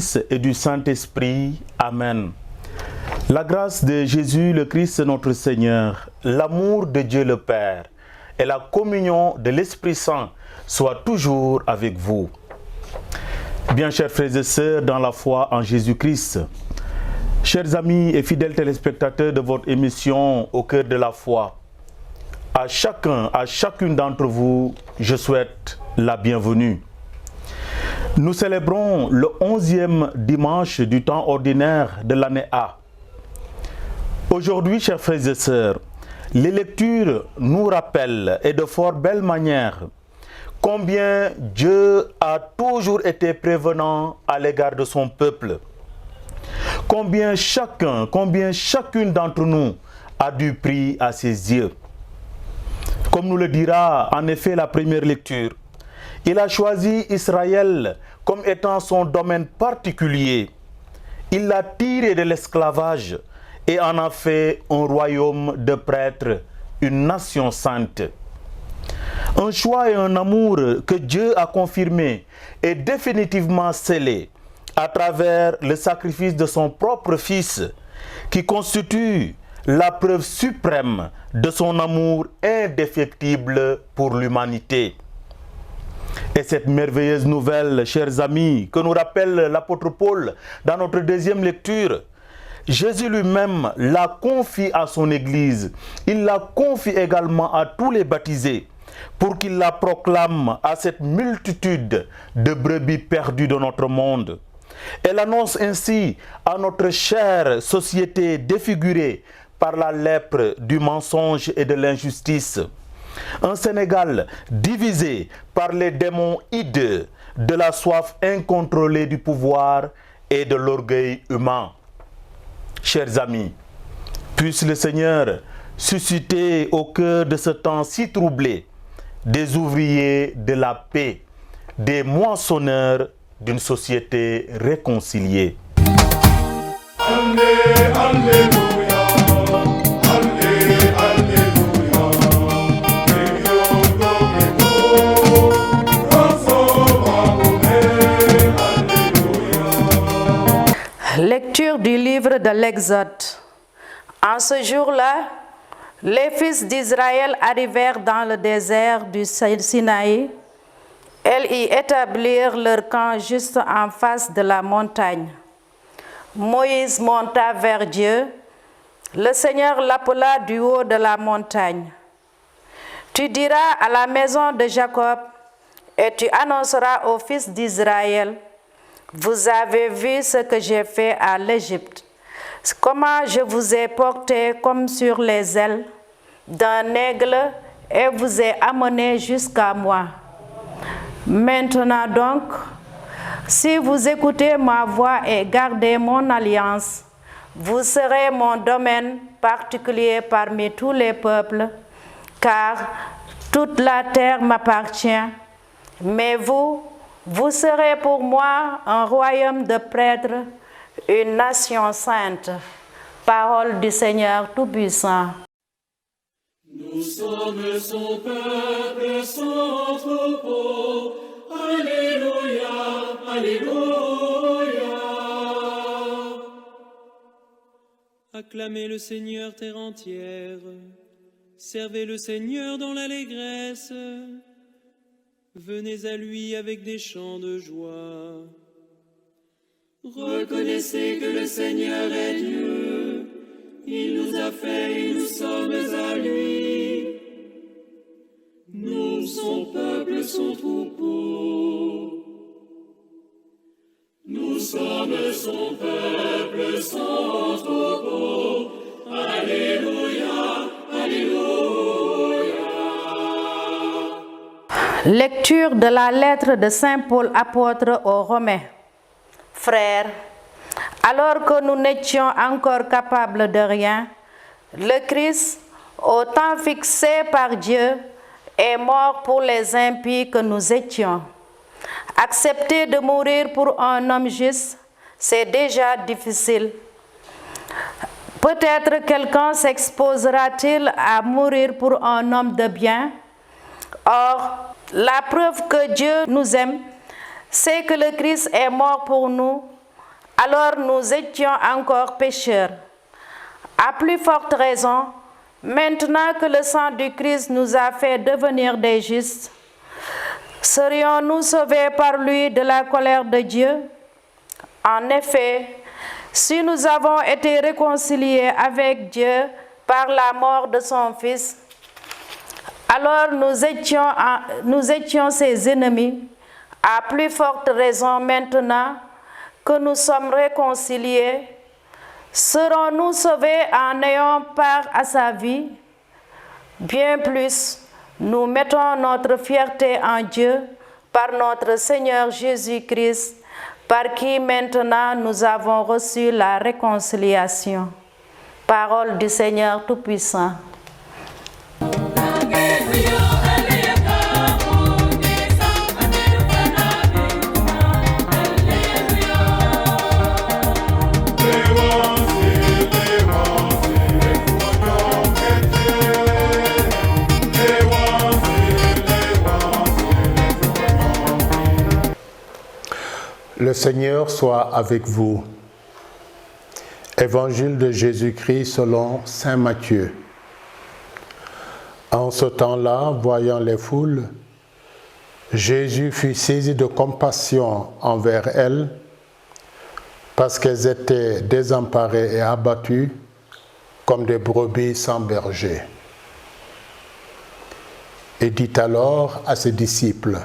Fils et du Saint-Esprit. Amen. La grâce de Jésus le Christ notre Seigneur, l'amour de Dieu le Père et la communion de l'Esprit Saint soient toujours avec vous. Bien chers frères et sœurs dans la foi en Jésus-Christ, chers amis et fidèles téléspectateurs de votre émission Au cœur de la foi, à chacun, à chacune d'entre vous, je souhaite la bienvenue. Nous célébrons le 11e dimanche du temps ordinaire de l'année A. Aujourd'hui, chers frères et sœurs, les lectures nous rappellent, et de fort belle manière, combien Dieu a toujours été prévenant à l'égard de son peuple. Combien chacune d'entre nous a du prix à ses yeux. Comme nous le dira en effet la première lecture, il a choisi Israël comme étant son domaine particulier. Il l'a tiré de l'esclavage et en a fait un royaume de prêtres, une nation sainte. Un choix et un amour que Dieu a confirmé et définitivement scellé à travers le sacrifice de son propre Fils, qui constitue la preuve suprême de son amour indéfectible pour l'humanité. Et cette merveilleuse nouvelle, chers amis, que nous rappelle l'apôtre Paul dans notre deuxième lecture, Jésus lui-même la confie à son Église. Il la confie également à tous les baptisés pour qu'ils la proclament à cette multitude de brebis perdues de notre monde. Elle annonce ainsi à notre chère société défigurée par la lèpre du mensonge et de l'injustice. Un Sénégal divisé par les démons hideux de la soif incontrôlée du pouvoir et de l'orgueil humain. Chers amis, puisse le Seigneur susciter au cœur de ce temps si troublé des ouvriers de la paix, des moissonneurs d'une société réconciliée. Alléluia. Lecture du livre de l'Exode. En ce jour-là, les fils d'Israël arrivèrent dans le désert du Sinaï. Ils y établirent leur camp juste en face de la montagne. Moïse monta vers Dieu. Le Seigneur l'appela du haut de la montagne. Tu diras à la maison de Jacob et tu annonceras aux fils d'Israël: vous avez vu ce que j'ai fait à l'Égypte, comment je vous ai porté comme sur les ailes d'un aigle et vous ai amené jusqu'à moi. Maintenant donc, si vous écoutez ma voix et gardez mon alliance, vous serez mon domaine particulier parmi tous les peuples, car toute la terre m'appartient, mais vous serez pour moi un royaume de prêtres, une nation sainte. Parole du Seigneur Tout-Puissant. Nous sommes son peuple, son troupeau. Alléluia, Alléluia. Acclamez le Seigneur terre entière. Servez le Seigneur dans l'allégresse. Venez à lui avec des chants de joie. Reconnaissez que le Seigneur est Dieu. Il nous a fait et nous sommes à lui. Nous, son peuple, son troupeau. Nous sommes son peuple, son troupeau. Alléluia, Alléluia. Lecture de la lettre de Saint Paul apôtre aux Romains. Frères, alors que nous n'étions encore capables de rien, le Christ, au temps fixé par Dieu, est mort pour les impies que nous étions. Accepter de mourir pour un homme juste, c'est déjà difficile. Peut-être quelqu'un s'exposera-t-il à mourir pour un homme de bien. Or, la preuve que Dieu nous aime, c'est que le Christ est mort pour nous, alors nous étions encore pécheurs. À plus forte raison, maintenant que le sang du Christ nous a fait devenir des justes, serions-nous sauvés par lui de la colère de Dieu? En effet, si nous avons été réconciliés avec Dieu par la mort de son Fils, alors nous étions ses ennemis. À plus forte raison maintenant que nous sommes réconciliés, serons-nous sauvés en ayant part à sa vie? Bien plus, nous mettons notre fierté en Dieu par notre Seigneur Jésus-Christ, par qui maintenant nous avons reçu la réconciliation. Parole du Seigneur Tout-Puissant. Le Seigneur soit avec vous. Évangile de Jésus-Christ selon saint Matthieu. En ce temps-là, voyant les foules, Jésus fut saisi de compassion envers elles, parce qu'elles étaient désemparées et abattues comme des brebis sans berger. Et dit alors à ses disciples: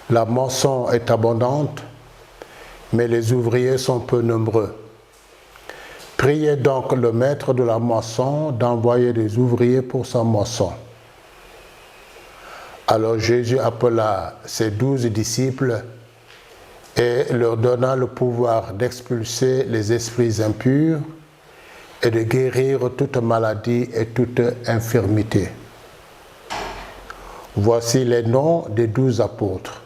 la moisson est abondante, mais les ouvriers sont peu nombreux. Priez donc le maître de la moisson d'envoyer des ouvriers pour sa moisson. Alors Jésus appela ses 12 disciples et leur donna le pouvoir d'expulser les esprits impurs et de guérir toute maladie et toute infirmité. Voici les noms des 12 apôtres.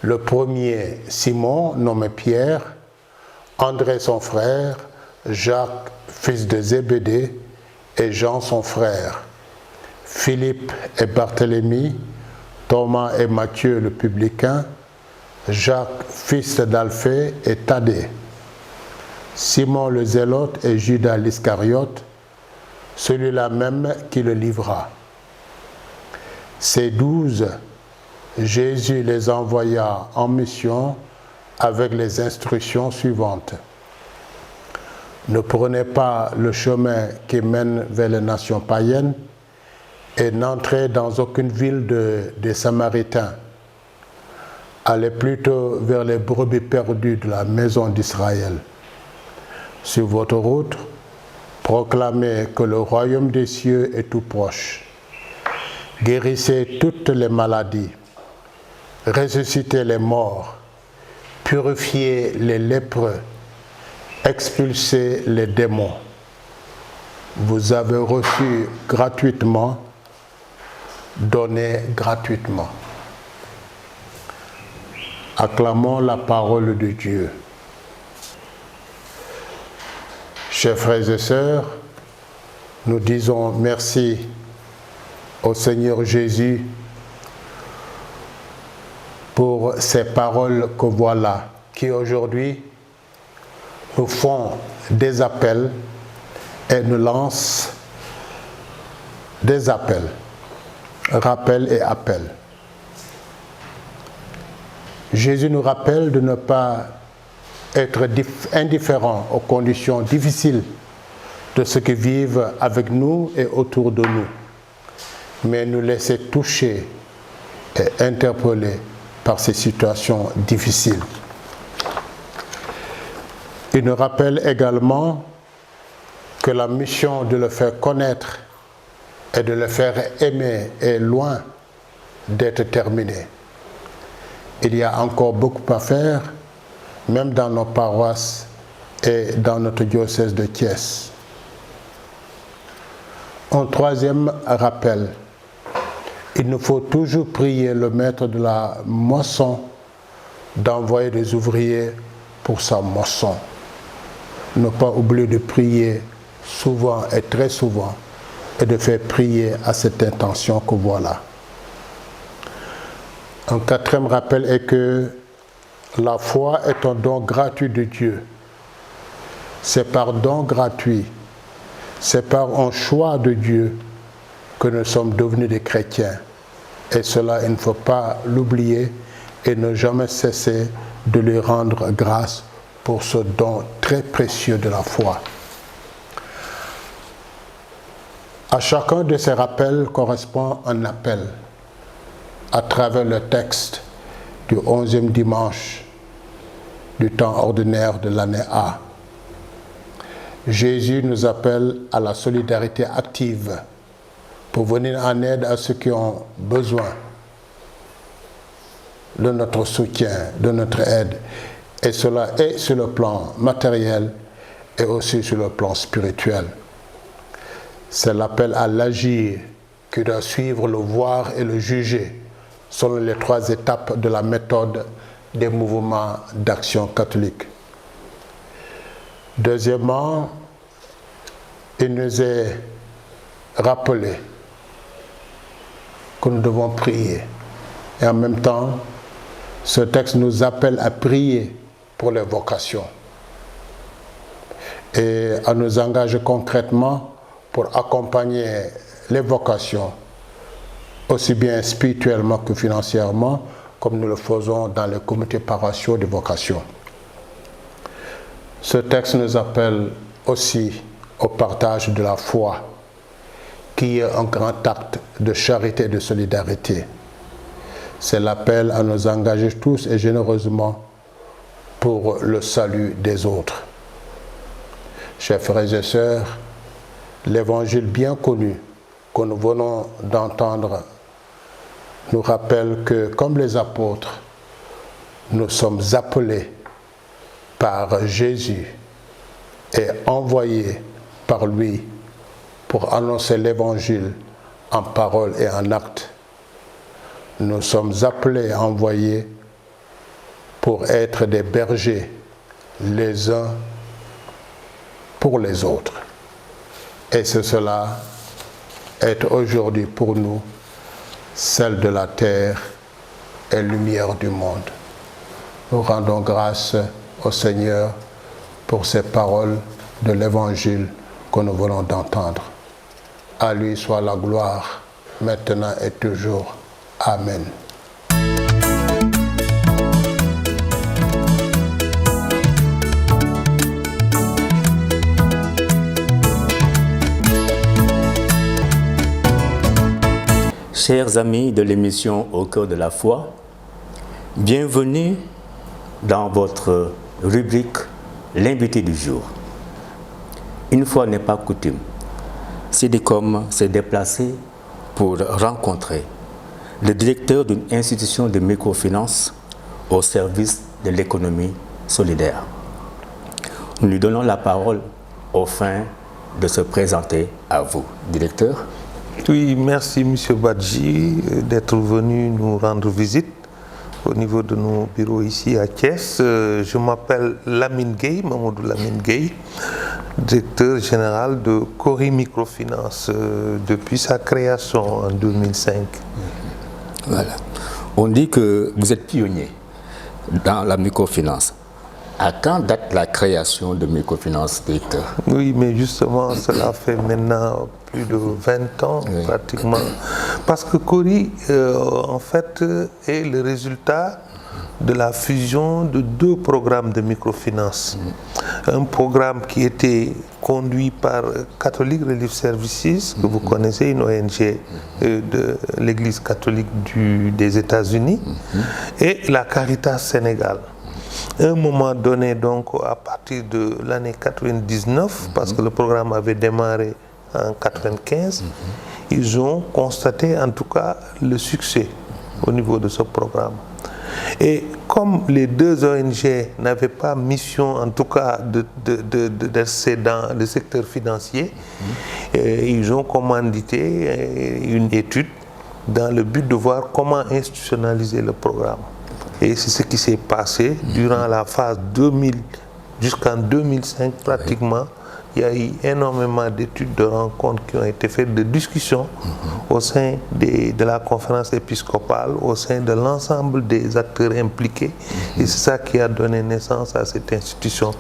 Le premier, Simon, nommé Pierre, André son frère, Jacques, fils de Zébédée, et Jean son frère, Philippe et Barthélemy, Thomas et Matthieu le publicain, Jacques, fils d'Alphée, et Thaddée, Simon le Zélote et Judas l'Iscariote, celui-là même qui le livra. Ces 12, Jésus les envoya en mission avec les instructions suivantes. Ne prenez pas le chemin qui mène vers les nations païennes et n'entrez dans aucune ville des Samaritains. Allez plutôt vers les brebis perdues de la maison d'Israël. Sur votre route, proclamez que le royaume des cieux est tout proche. Guérissez toutes les maladies. Ressuscitez les morts, purifiez les lépreux, expulsez les démons. Vous avez reçu gratuitement, donnez gratuitement. Acclamons la parole de Dieu. Chers frères et sœurs, nous disons merci au Seigneur Jésus pour ces paroles que voilà, qui aujourd'hui nous font des appels et nous lancent des appels, rappels et appels. Jésus nous rappelle de ne pas être indifférents aux conditions difficiles de ceux qui vivent avec nous et autour de nous, mais nous laisser toucher et interpeller par ces situations difficiles. Il nous rappelle également que la mission de le faire connaître et de le faire aimer est loin d'être terminée. Il y a encore beaucoup à faire, même dans nos paroisses et dans notre diocèse de Thiès. Un troisième rappel. Il nous faut toujours prier le maître de la moisson d'envoyer des ouvriers pour sa moisson. Ne pas oublier de prier souvent et très souvent et de faire prier à cette intention que voilà. Un quatrième rappel est que La foi est un don gratuit de Dieu. C'est par don gratuit, c'est par un choix de Dieu que nous sommes devenus des chrétiens. Et cela, il ne faut pas l'oublier et ne jamais cesser de lui rendre grâce pour ce don très précieux de la foi. À chacun de ces rappels correspond un appel à travers le texte du 11e dimanche du temps ordinaire de l'année A. Jésus nous appelle à la solidarité active pour venir en aide à ceux qui ont besoin de notre soutien, de notre aide. Et cela est sur le plan matériel et aussi sur le plan spirituel. C'est l'appel à l'agir qui doit suivre le voir et le juger selon les 3 étapes de la méthode des mouvements d'action catholique. Deuxièmement, il nous est rappelé que nous devons prier. Et en même temps, ce texte nous appelle à prier pour les vocations et à nous engager concrètement pour accompagner les vocations, aussi bien spirituellement que financièrement, comme nous le faisons dans les comités paroissiaux de vocation. Ce texte nous appelle aussi au partage de la foi, qui est un grand acte de charité et de solidarité. C'est l'appel à nous engager tous et généreusement pour le salut des autres. Chers frères et sœurs, l'évangile bien connu que nous venons d'entendre nous rappelle que, comme les apôtres, nous sommes appelés par Jésus et envoyés par lui pour annoncer l'évangile en parole et en acte. Nous sommes appelés et envoyés pour être des bergers les uns pour les autres. Et c'est cela est aujourd'hui pour nous celle de la terre et lumière du monde. Nous rendons grâce au Seigneur pour ces paroles de l'Évangile que nous venons d'entendre. À lui soit la gloire, maintenant et toujours. Amen. Chers amis de l'émission Au cœur de la foi, bienvenue dans votre rubrique L'invité du jour. Une fois n'est pas coutume, Sidicom s'est déplacé pour rencontrer le directeur d'une institution de microfinance au service de l'économie solidaire. Nous lui donnons la parole au fin de se présenter à vous. Directeur. Oui, merci M. Badji d'être venu nous rendre visite au niveau de nos bureaux ici à Thiès. Je m'appelle Lamine Gueye, Mamadou Lamine Gueye, directeur général de Cori Microfinance depuis sa création en 2005. Voilà. On dit que vous êtes pionnier dans la microfinance. À quand date la création de microfinance, directeur? Oui, mais justement, cela fait maintenant plus de 20 ans pratiquement. Parce que Cori, en fait, est le résultat de la fusion de 2 programmes de microfinance. Un programme qui était conduit par Catholic Relief Services, que vous connaissez, une ONG de l'Église catholique des États-Unis, et la Caritas Sénégal. À un moment donné, donc, à partir de l'année 99, parce que le programme avait démarré en 95, ils ont constaté en tout cas le succès au niveau de ce programme. Et comme les 2 ONG n'avaient pas mission, en tout cas, d'être dans le secteur financier, ils ont commandité une étude dans le but de voir comment institutionnaliser le programme. Et c'est ce qui s'est passé durant la phase 2000 jusqu'en 2005 pratiquement. il y a eu énormément d'études, de rencontres qui ont été faites, de discussions au sein de la conférence épiscopale, au sein de l'ensemble des acteurs impliqués. Et c'est ça qui a donné naissance à cette institution.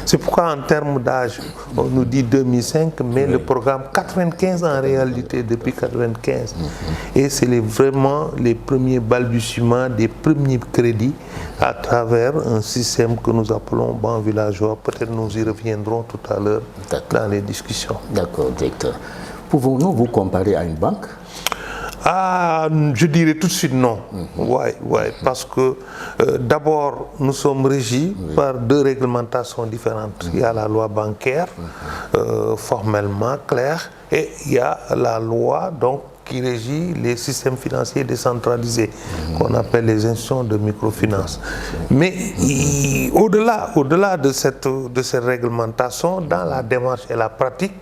C'est pourquoi en termes d'âge, on nous dit 2005, mais le programme 95 en réalité depuis 95. Et c'est vraiment les premiers balbutiements des premiers crédits à travers un système que nous appelons banc villageois. Peut-être nous y reviendrons tout à l'heure dans les discussions. D'accord, directeur. Pouvons-nous vous comparer à une banque? Ah, je dirais tout de suite non. Ouais, parce que d'abord, nous sommes régis par deux réglementations différentes. Il y a la loi bancaire, formellement claire, et il y a la loi donc qui régit les systèmes financiers décentralisés, qu'on appelle les institutions de microfinance. Mais au-delà de cette réglementation, dans la démarche et la pratique,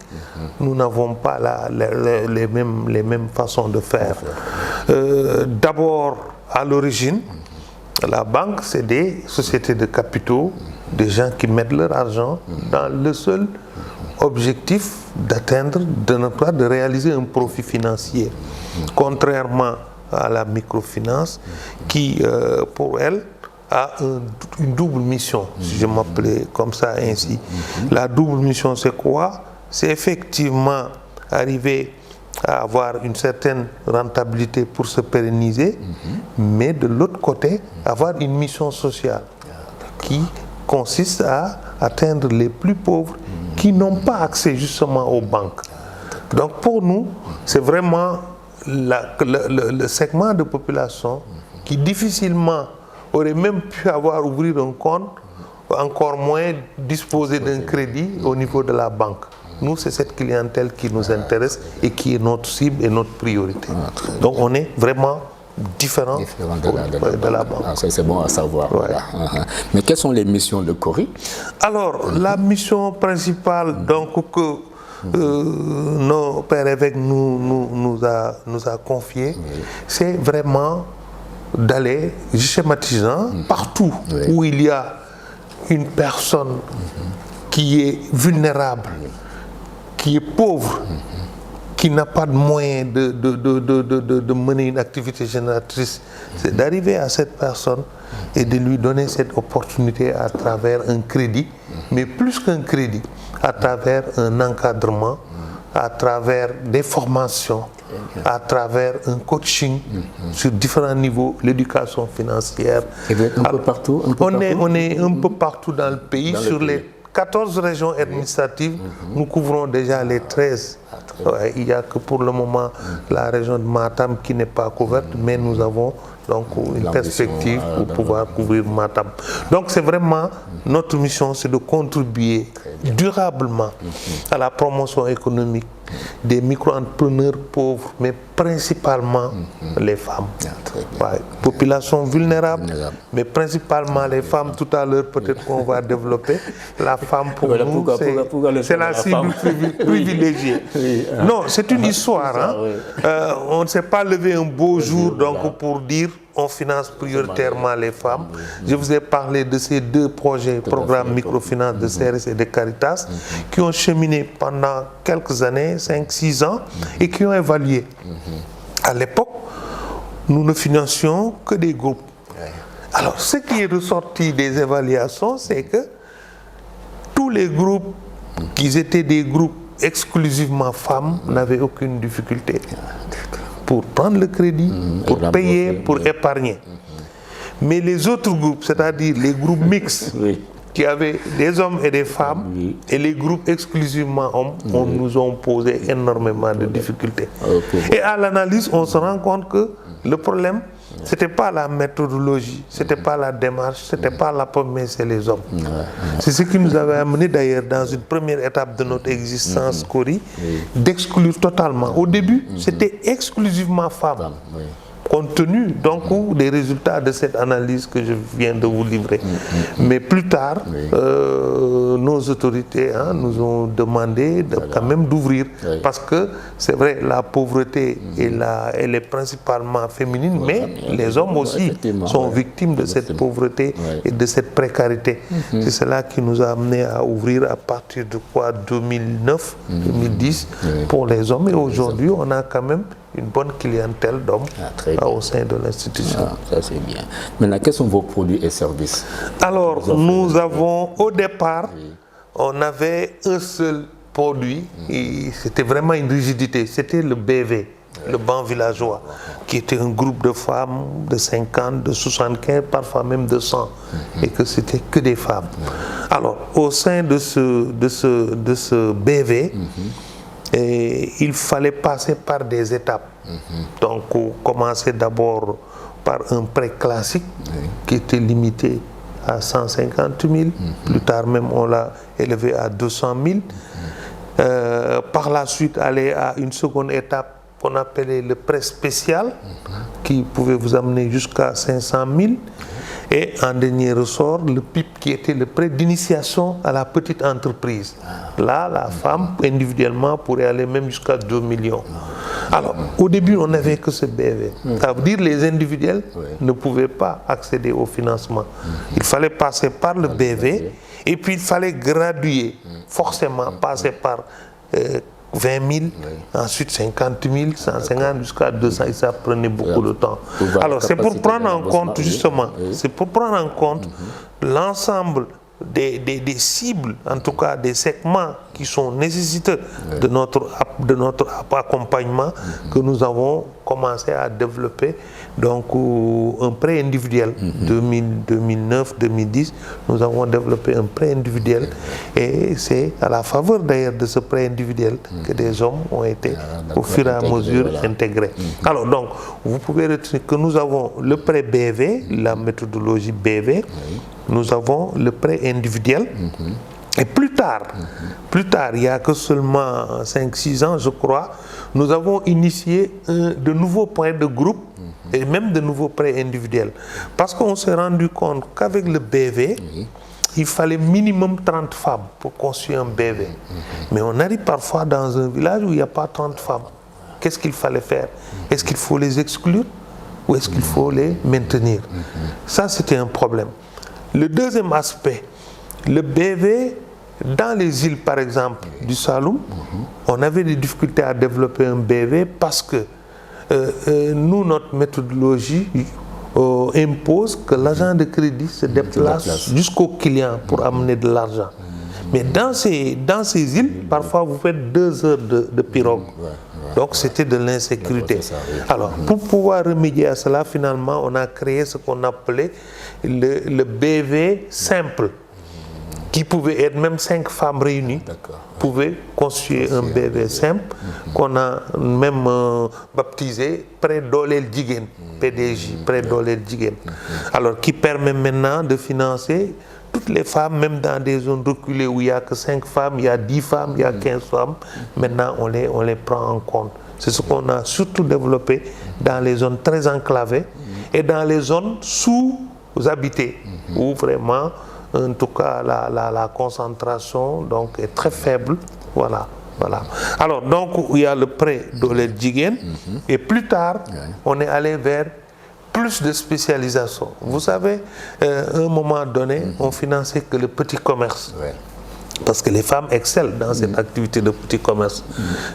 nous n'avons pas les mêmes façons de faire. D'abord, à l'origine, la banque, c'est des sociétés de capitaux, des gens qui mettent leur argent dans le seul objectif d'atteindre, de réaliser un profit financier. Contrairement à la microfinance qui, pour elle, a une double mission, si je m'appelais comme ça ainsi. La double mission, c'est quoi? C'est effectivement arriver à avoir une certaine rentabilité pour se pérenniser, mais de l'autre côté, avoir une mission sociale qui consiste à atteindre les plus pauvres qui n'ont pas accès justement aux banques. Donc pour nous, c'est vraiment le segment de population qui difficilement aurait même pu ouvrir un compte, encore moins disposer d'un crédit au niveau de la banque. Nous, c'est cette clientèle qui nous intéresse et qui est notre cible et notre priorité. Donc on est vraiment différent de la banque. C'est bon à savoir. Ouais. Voilà. Mais quelles sont les missions de Cori? Alors, la mission principale donc, que nos pères évêques nous a confiée, c'est vraiment d'aller, schématisant, partout où il y a une personne qui est vulnérable, qui est pauvre, qui n'a pas de moyens de mener une activité génératrice, c'est d'arriver à cette personne et de lui donner cette opportunité à travers un crédit, mais plus qu'un crédit, à travers un encadrement, à travers des formations, à travers un coaching sur différents niveaux, l'éducation financière. Et vous êtes un peu partout, on est un peu partout dans le pays, sur les 14 régions administratives, nous couvrons déjà les 13. Ouais, il n'y a que pour le moment la région de Matam qui n'est pas couverte, mais nous avons donc une perspective pour pouvoir couvrir Matam. Donc c'est vraiment notre mission, c'est de contribuer durablement à la promotion économique des micro-entrepreneurs pauvres, mais principalement les femmes. Ouais, population vulnérable, mais principalement les femmes. Tout à l'heure, peut-être qu'on va développer. La femme, pour nous, c'est la cible privilégiée. Non, c'est une histoire. Hein? On ne s'est pas levé un beau jour donc, pour dire on finance prioritairement les femmes. Je vous ai parlé de ces deux projets, programmes microfinance de CRS et de Caritas, qui ont cheminé pendant quelques années, 5-6 ans, et qui ont évalué. À l'époque, nous ne financions que des groupes. Alors, ce qui est ressorti des évaluations, c'est que tous les groupes, qui étaient des groupes exclusivement femmes, n'avaient aucune difficulté pour prendre le crédit, pour payer, pour épargner. Mais les autres groupes, c'est-à-dire les groupes mixtes, qui avaient des hommes et des femmes, et les groupes exclusivement hommes, nous ont posé énormément de difficultés. Et à l'analyse, on se rend compte que le problème, ce n'était pas la méthodologie, ce n'était pas la démarche, ce n'était pas la première, c'est les hommes. C'est ce qui nous avait amené d'ailleurs dans une première étape de notre existence, Cori, d'exclure totalement. Au début, c'était exclusivement femmes. compte tenu donc des résultats de cette analyse que je viens de vous livrer. Mais plus tard, nos autorités nous ont demandé quand même d'ouvrir, parce que c'est vrai, la pauvreté elle est principalement féminine, mais les hommes aussi sont victimes de cette pauvreté et de cette précarité. C'est cela qui nous a amené à ouvrir à partir de 2009, 2010 pour les hommes, et aujourd'hui on a quand même une bonne clientèle d'hommes au sein de l'institution. Ça c'est bien. Maintenant, quels sont vos produits et services? Alors, nous avons, au départ, on avait un seul produit, et c'était vraiment une rigidité, c'était le BV, le banc villageois, qui était un groupe de femmes de 50, de 75, parfois même de 100, et que c'était que des femmes. Alors, au sein de ce BV, et il fallait passer par des étapes. Donc, on commençait d'abord par un prêt classique qui était limité à 150 000. Plus tard même, on l'a élevé à 200 000. Par la suite, aller à une seconde étape qu'on appelait le prêt spécial, qui pouvait vous amener jusqu'à 500 000. Et en dernier ressort, le PIP, qui était le prêt d'initiation à la petite entreprise. Là, la femme, individuellement, pourrait aller même jusqu'à 2 millions. Alors, au début, on n'avait que ce BV. Ça veut dire que les individuels ne pouvaient pas accéder au financement. Il fallait passer par le BV, et puis il fallait graduer, forcément, passer par 20 000, ensuite 50 000, 150 jusqu'à 200, et ça prenait beaucoup de temps. Alors c'est pour prendre en compte justement, c'est pour prendre en compte l'ensemble des cibles, en tout cas des segments qui sont nécessiteux de notre accompagnement, que nous avons commencé à développer donc un prêt individuel. 2009-2010, nous avons développé un prêt individuel, et c'est à la faveur d'ailleurs de ce prêt individuel que des hommes ont été au fur et à mesure intégrés. Alors donc, vous pouvez retenir que nous avons le prêt BV, la méthodologie BV, nous avons le prêt individuel. Et plus tard, il n'y a que seulement 5-6 ans, je crois, nous avons initié de nouveaux prêts de groupe et même de nouveaux prêts individuels. Parce qu'on s'est rendu compte qu'avec le BV, il fallait minimum 30 femmes pour construire un BV. Mais on arrive parfois dans un village où il n'y a pas 30 femmes. Qu'est-ce qu'il fallait faire? Est-ce qu'il faut les exclure ou est-ce qu'il faut les maintenir? Ça, c'était un problème. Le deuxième aspect, le BV, dans les îles par exemple du Saloum, on avait des difficultés à développer un BV parce que nous, notre méthodologie impose que l'agent de crédit se déplace jusqu'au client pour amener de l'argent. Mais dans ces îles, parfois vous faites 2 heures de pirogue. Donc c'était de l'insécurité. Alors pour pouvoir remédier à cela, finalement, on a créé ce qu'on appelait le BV simple, qui pouvait être même 5 femmes réunies, pouvaient construire un BV simple, qu'on a même baptisé Prêt Dolel Djigen, PDJ, Prêt Dolel Djigen. Alors qui permet maintenant de financer toutes les femmes, même dans des zones reculées où il n'y a que 5 femmes, il y a 10 femmes, il y a 15 femmes, maintenant on les prend en compte. C'est ce qu'on a surtout développé dans les zones très enclavées et dans les zones sous-habitées, où vraiment, en tout cas, la concentration donc, est très faible. Voilà. Alors, donc, il y a le prêt Dolel Djigen, et plus tard, on est allé vers plus de spécialisation. Vous savez, à un moment donné, on finançait que le petit commerce. Parce que les femmes excellent dans cette activité de petit commerce.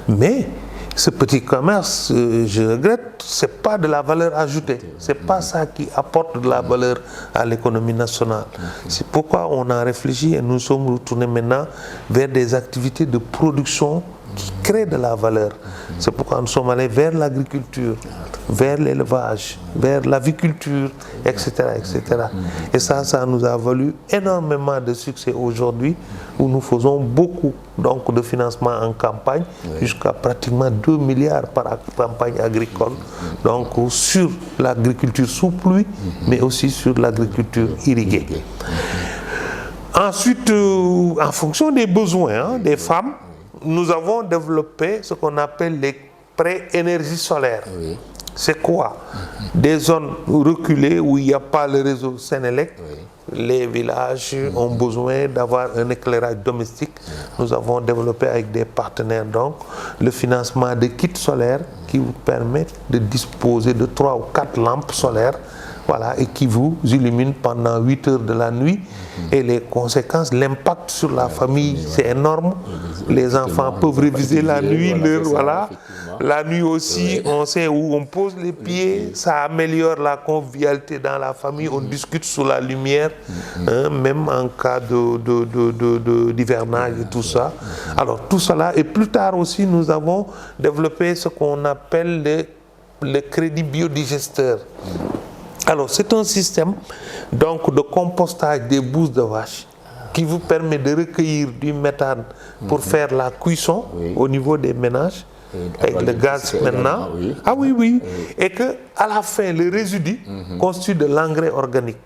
Mais ce petit commerce, je regrette, ce n'est pas de la valeur ajoutée. Ce n'est pas ça qui apporte de la valeur à l'économie nationale. C'est pourquoi on a réfléchi et nous sommes retournés maintenant vers des activités de production qui créent de la valeur. C'est pourquoi nous sommes allés vers l'agriculture, vers l'élevage, vers l'aviculture, etc., etc. Et ça nous a valu énormément de succès aujourd'hui, où nous faisons beaucoup donc, de financement en campagne, jusqu'à pratiquement 2 milliards par campagne agricole, donc sur l'agriculture sous pluie, mais aussi sur l'agriculture irriguée. Ensuite, en fonction des besoins des femmes, nous avons développé ce qu'on appelle les prêts énergie solaire. c'est quoi? Des zones reculées où il n'y a pas le réseau Sénélec. Les villages ont besoin d'avoir un éclairage domestique. Nous avons développé avec des partenaires donc le financement de kits solaires qui vous permettent de disposer de 3 ou 4 lampes solaires, voilà, et qui vous illuminent pendant 8 heures de la nuit. Et les conséquences, l'impact sur la famille, c'est énorme. Les enfants peuvent réviser la nuit, voilà. La nuit aussi, on sait où on pose les pieds, ça améliore la convivialité dans la famille, on discute sous la lumière, même en cas d'hivernage et tout ça. Alors tout cela, et plus tard aussi, nous avons développé ce qu'on appelle le crédit biodigesteur. Alors c'est un système donc de compostage des bousses de vache qui vous permet de recueillir du méthane pour faire la cuisson au niveau des ménages. Avec le gaz maintenant. Ah oui. Et que à la fin, le résidu constitue de l'engrais organique.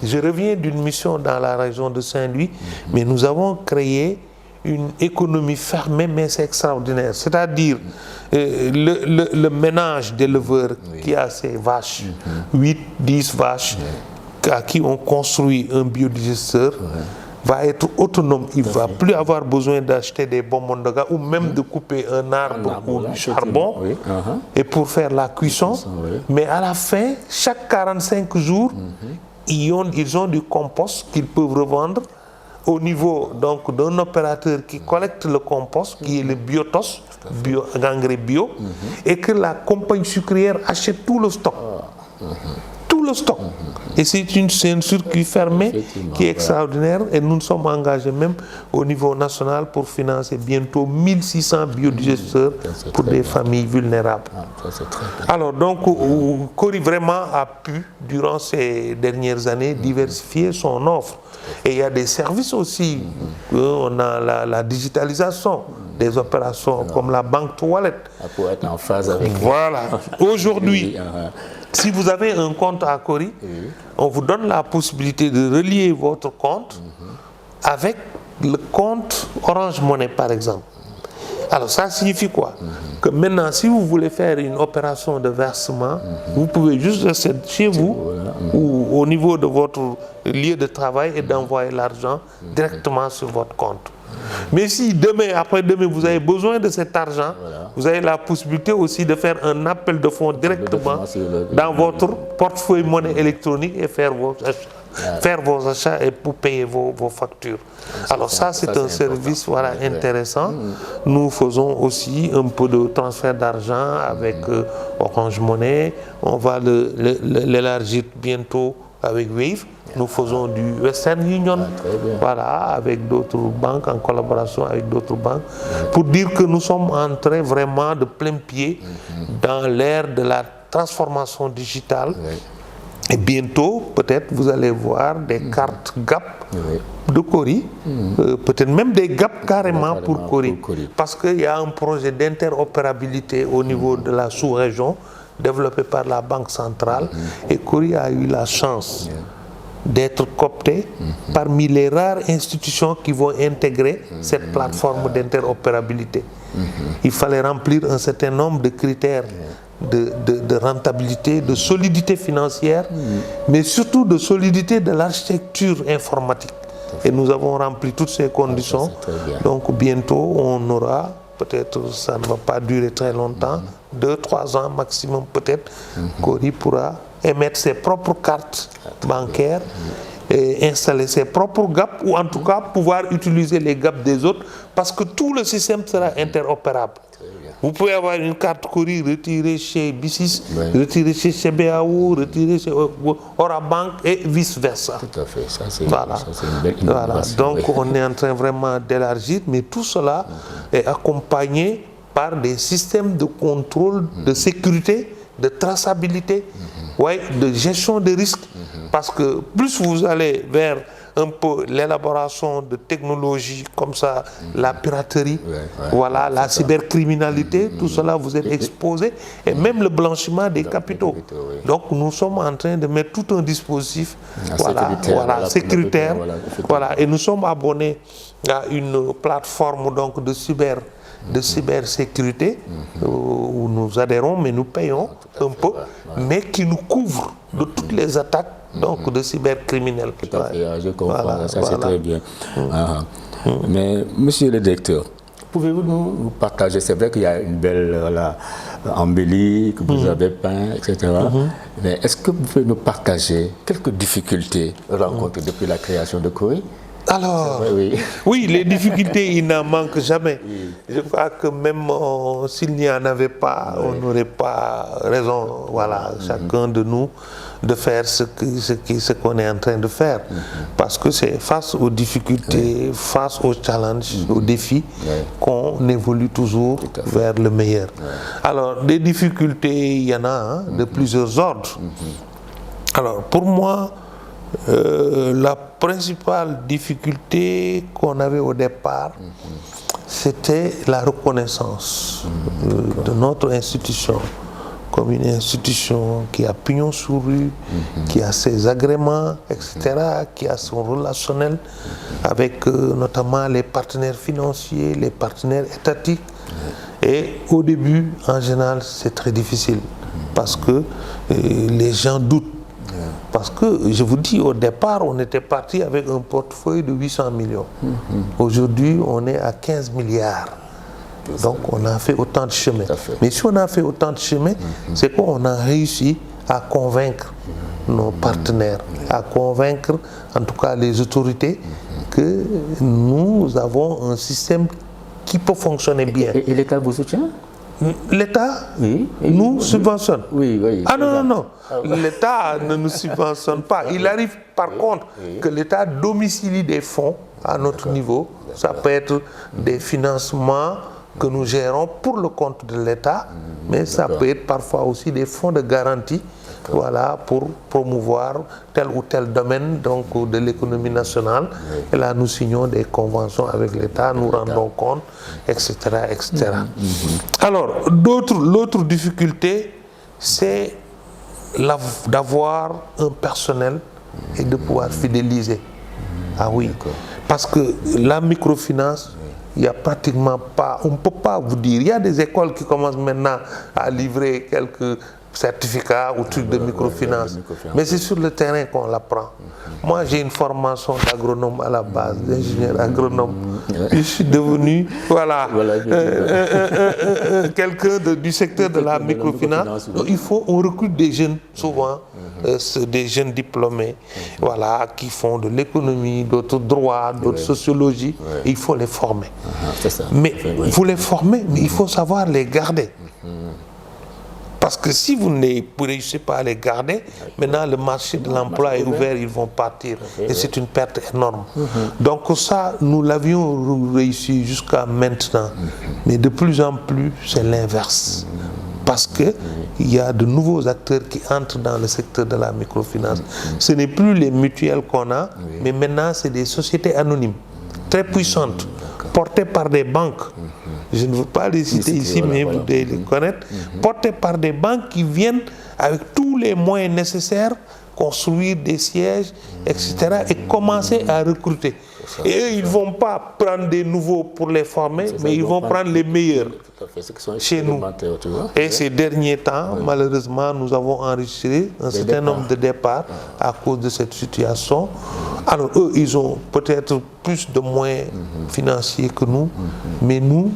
Je reviens d'une mission dans la région de Saint-Louis, mais nous avons créé une économie fermée, mais c'est extraordinaire. C'est-à-dire le ménage d'éleveurs qui a ses vaches, 8, 10 vaches, à qui on construit un biodigesteur, va être autonome. Il ne va plus avoir besoin d'acheter des bonbons de gaz ou même de couper un arbre ou du charbon et pour faire la cuisson. Mais à la fin, chaque 45 jours, ils ont du compost qu'ils peuvent revendre au niveau donc d'un opérateur qui collecte le compost, qui est le Biotos, engrais bio, et que la compagnie sucrière achète tout le stock. Tout le stock. Et c'est un circuit fermé qui est extraordinaire et nous nous sommes engagés même au niveau national pour financer bientôt 1600 biodigesteurs pour des familles vulnérables. Alors donc, Cori vraiment a pu, durant ces dernières années, diversifier son offre. Et il y a des services aussi. On a la digitalisation des opérations comme la banque toilette. Pour être en phase avec. Voilà. Aujourd'hui, si vous avez un compte à Cori, on vous donne la possibilité de relier votre compte avec le compte Orange Money, par exemple. Alors ça signifie quoi? Que maintenant, si vous voulez faire une opération de versement, vous pouvez juste rester chez vous ou au niveau de votre lieu de travail et d'envoyer l'argent directement sur votre compte. Mais si demain, après-demain, vous avez besoin de cet argent, vous avez la possibilité aussi de faire un appel de fonds directement dans votre portefeuille monnaie électronique et faire vos achats et pour payer vos factures. Alors ça, c'est un service intéressant. Nous faisons aussi un peu de transfert d'argent avec Orange Money. On va l'élargir bientôt avec Wave. Nous faisons du Western Union, avec d'autres banques, en collaboration avec d'autres banques, pour dire que nous sommes entrés vraiment de plein pied dans l'ère de la transformation digitale. Et bientôt, peut-être, vous allez voir des cartes GAP de Cori, peut-être même des GAP carrément pour Cori, parce qu'il y a un projet d'interopérabilité au niveau de la sous-région, développé par la Banque centrale, et Cori a eu la chance d'être coopté parmi les rares institutions qui vont intégrer cette plateforme d'interopérabilité. Il fallait remplir un certain nombre de critères de rentabilité, de solidité financière, mais surtout de solidité de l'architecture informatique. Et nous avons rempli toutes ces conditions. Donc bientôt, on aura, peut-être ça ne va pas durer très longtemps, 2-3 ans maximum peut-être, Cori pourra émettre ses propres cartes bancaires et installer ses propres GAP, ou en tout cas pouvoir utiliser les GAP des autres, parce que tout le système sera interopérable. Vous pouvez avoir une carte Cori retirée chez BICIS, retirée chez CBAO, retirée chez Orabank et vice-versa. Tout à fait, ça c'est une belle innovation. Donc on est en train vraiment d'élargir, mais tout cela est accompagné par des systèmes de contrôle, de sécurité, de traçabilité, de gestion des risques. Parce que plus vous allez vers un peu l'élaboration de technologies comme ça, la piraterie, voilà, la cybercriminalité, tout cela vous êtes exposé, et même le blanchiment des capitaux. Donc nous sommes en train de mettre tout un dispositif sécuritaire, et nous sommes abonnés à une plateforme donc de cybersécurité où nous adhérons, mais nous payons un peu, mais qui nous couvre de toutes les attaques donc de cybercriminels. Tout à fait, je comprends, c'est très bien. Mais monsieur le directeur, pouvez-vous nous partager, c'est vrai qu'il y a une belle embellie que vous avez peint, etc. Mais est-ce que vous pouvez nous partager quelques difficultés rencontrées depuis la création de Kori? Alors, oui, les difficultés, il n'en manque jamais. Je crois que même s'il n'y en avait pas, on n'aurait pas raison, chacun de nous, de faire ce qu'on est en train de faire. Parce que c'est face aux difficultés, face aux challenges, aux défis, qu'on évolue toujours vers le meilleur. Alors, des difficultés, il y en a de plusieurs ordres. Alors, pour moi, la principale difficulté qu'on avait au départ, c'était la reconnaissance de notre institution comme une institution qui a pignon sur rue, qui a ses agréments, etc., qui a son relationnel avec notamment les partenaires financiers, les partenaires étatiques. Et au début, en général, c'est très difficile parce que les gens doutent. Parce que, je vous dis, au départ, on était parti avec un portefeuille de 800 millions. Aujourd'hui, on est à 15 milliards. Donc, on a fait autant de chemin. Mais si on a fait autant de chemin, c'est qu'on a réussi à convaincre nos partenaires, à convaincre, en tout cas, les autorités, que nous avons un système qui peut fonctionner bien. Et l'État vous soutient? L'État nous subventionne. Ah non. L'État ne nous subventionne pas. Il arrive par contre que l'État domicilie des fonds à notre niveau. Ça peut être des financements que nous gérons pour le compte de l'État, mais ça peut être parfois aussi des fonds de garantie, pour promouvoir tel ou tel domaine donc, de l'économie nationale. Et là, nous signons des conventions avec l'État, nous rendons compte, etc. etc. Alors, l'autre difficulté, c'est d'avoir un personnel et de pouvoir fidéliser. Ah oui, parce que la microfinance, il n'y a pratiquement pas, on ne peut pas vous dire, il y a des écoles qui commencent maintenant à livrer quelques certificats ou trucs de microfinance, mais c'est sur le terrain qu'on l'apprend. Moi, j'ai une formation d'agronome à la base, d'ingénieur agronome. Je suis devenu, quelqu'un du secteur de la microfinance. Donc, on recrute des jeunes, souvent, des jeunes diplômés, qui font de l'économie, d'autres droits, d'autres sociologie. Et il faut les former. Mais il faut les former, mais il faut savoir les garder. Parce que si vous ne réussissez pas à les garder, maintenant le marché de l'emploi est ouvert, ils vont partir. Et c'est une perte énorme. Donc ça, nous l'avions réussi jusqu'à maintenant. Mais de plus en plus, c'est l'inverse. Parce qu'il y a de nouveaux acteurs qui entrent dans le secteur de la microfinance. Ce n'est plus les mutuelles qu'on a, mais maintenant, c'est des sociétés anonymes, très puissantes, portées par des banques. Je ne veux pas les citer ici, mais vous devez les connaître. Portées par des banques qui viennent avec tous les moyens nécessaires, construire des sièges, etc. et commencer à recruter. Et eux, ils ne vont pas prendre des nouveaux pour les former, mais ils vont prendre les meilleurs chez nous. Et ces derniers temps, malheureusement, nous avons enregistré un certain nombre de départs à cause de cette situation. Alors eux, ils ont peut-être plus de moyens financiers que nous, mais nous,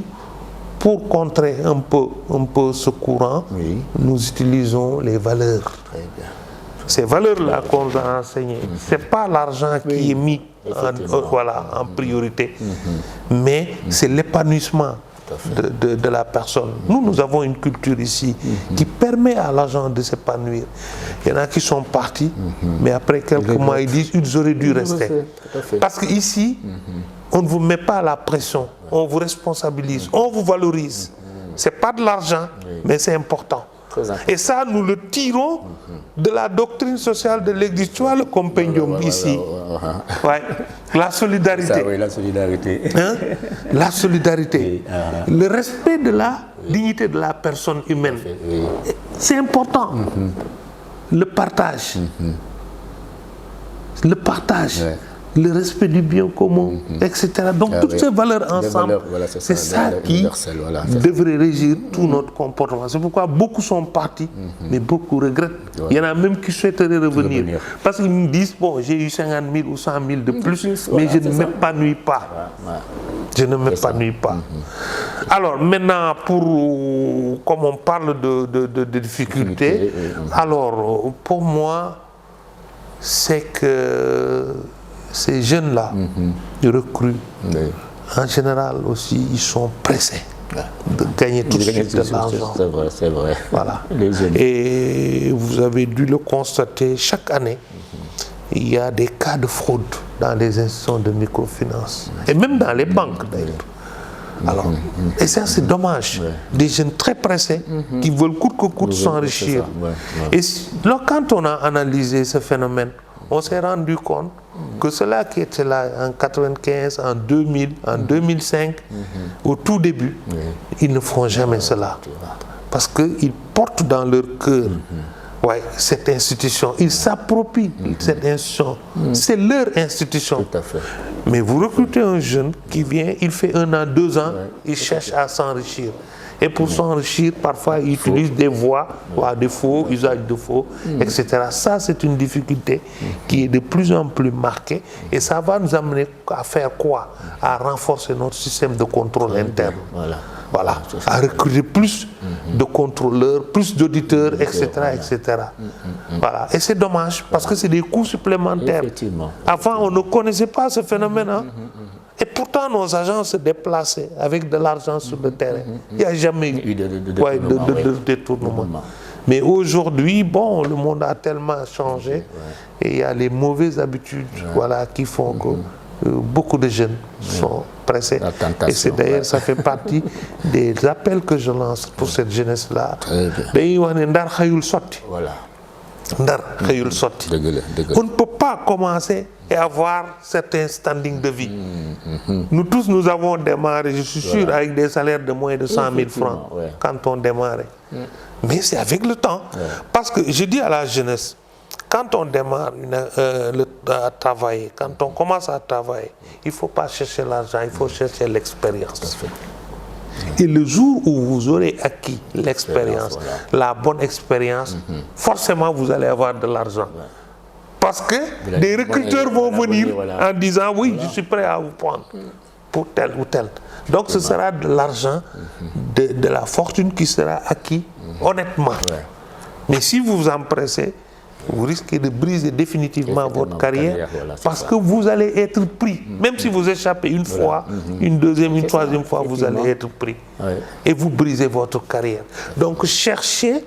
pour contrer un peu ce courant, nous utilisons les valeurs. Ces valeurs-là qu'on nous a enseignées, ce n'est pas l'argent qui est mis en priorité, mais c'est l'épanouissement de la personne. Nous avons une culture ici qui permet à l'agent de s'épanouir. Il y en a qui sont partis, mais après quelques mois, ils disent qu'ils auraient dû rester. Parce qu'ici, on ne vous met pas la pression, on vous responsabilise, on vous valorise. Ce n'est pas de l'argent, mais c'est important. Et ça, nous le tirons de la doctrine sociale de l'Église. Tu vois le compendium ici. Ouais. La solidarité. Ça, oui, la solidarité. Hein? La solidarité. Le respect de la dignité de la personne humaine. C'est important. Le partage. Le partage. Le respect du bien commun, etc. Donc toutes ces valeurs ensemble, c'est ça qui devrait régir tout notre comportement. C'est pourquoi beaucoup sont partis, mais beaucoup regrettent. Il y en a même qui souhaiteraient revenir. Parce qu'ils me disent, bon, j'ai eu 50 000 ou 100 000 de plus, mais je ne m'épanouis pas. Je ne m'épanouis pas. Alors maintenant, comme on parle de difficultés, alors pour moi, c'est que ces jeunes-là, recrues, en général aussi, ils sont pressés de gagner tout de suite de l'argent. C'est vrai, c'est vrai. Voilà. Et vous avez dû le constater, chaque année, il y a des cas de fraude dans les institutions de microfinance. Et même dans les banques, d'ailleurs. Alors, et ça, c'est dommage. Des jeunes très pressés qui veulent coûte que coûte s'enrichir. Et quand on a analysé ce phénomène, on s'est rendu compte que ceux-là qui étaient là en 95, en 2000, en 2005, au tout début, ils ne font jamais cela. Parce qu'ils portent dans leur cœur cette institution. Ils s'approprient cette institution. C'est leur institution. Tout à fait. Mais vous recrutez un jeune qui vient, il fait 1 an, 2 ans, il cherche à s'enrichir. Et pour s'enrichir, parfois, ils utilisent des voies, des faux, usage de faux, etc. Ça, c'est une difficulté qui est de plus en plus marquée. Et ça va nous amener à faire quoi? À renforcer notre système de contrôle interne. Voilà. À recruter plus de contrôleurs, plus d'auditeurs, etc. etc. Voilà. Et c'est dommage, parce que c'est des coûts supplémentaires. Avant, on ne connaissait pas ce phénomène. Et pourtant, nos agents se déplaçaient avec de l'argent sur le terrain. Il n'y a jamais eu de détournement. Mais aujourd'hui, bon, le monde a tellement changé et il y a les mauvaises habitudes qui font que beaucoup de jeunes sont pressés. Et c'est d'ailleurs, ça fait partie des appels que je lance pour cette jeunesse-là. Voilà. On ne peut pas commencer et avoir certains standings de vie. Nous tous, nous avons démarré, je suis sûr, avec des salaires de moins de 100 000 francs quand on démarrait. Mais c'est avec le temps. Parce que je dis à la jeunesse, quand on démarre à travailler, quand on commence à travailler, il ne faut pas chercher l'argent, il faut chercher l'expérience. Et le jour où vous aurez acquis l'expérience, la bonne expérience, forcément vous allez avoir de l'argent. Parce que des recruteurs vont venir en disant oui, je suis prêt à vous prendre pour tel ou tel. Donc ce sera de l'argent, de la fortune qui sera acquis honnêtement. Mais si vous vous empressez, vous risquez de briser définitivement votre carrière parce que vous allez être pris. Même si vous échappez une fois, une deuxième, une troisième fois, vous allez être pris. Et vous brisez votre carrière. Donc cherchez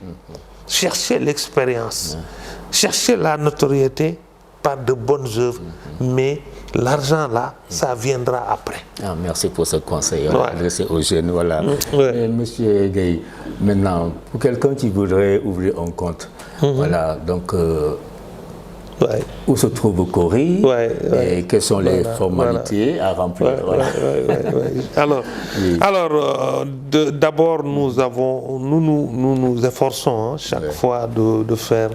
l'expérience. Cherchez la notoriété par de bonnes œuvres. Mais l'argent là, ça viendra après. Merci pour ce conseil adressé aux jeunes. Monsieur Gueye, maintenant, pour quelqu'un qui voudrait ouvrir un compte, donc où se trouve Cori et quelles sont les formalités à remplir. Alors, d'abord, nous nous efforçons chaque fois de faire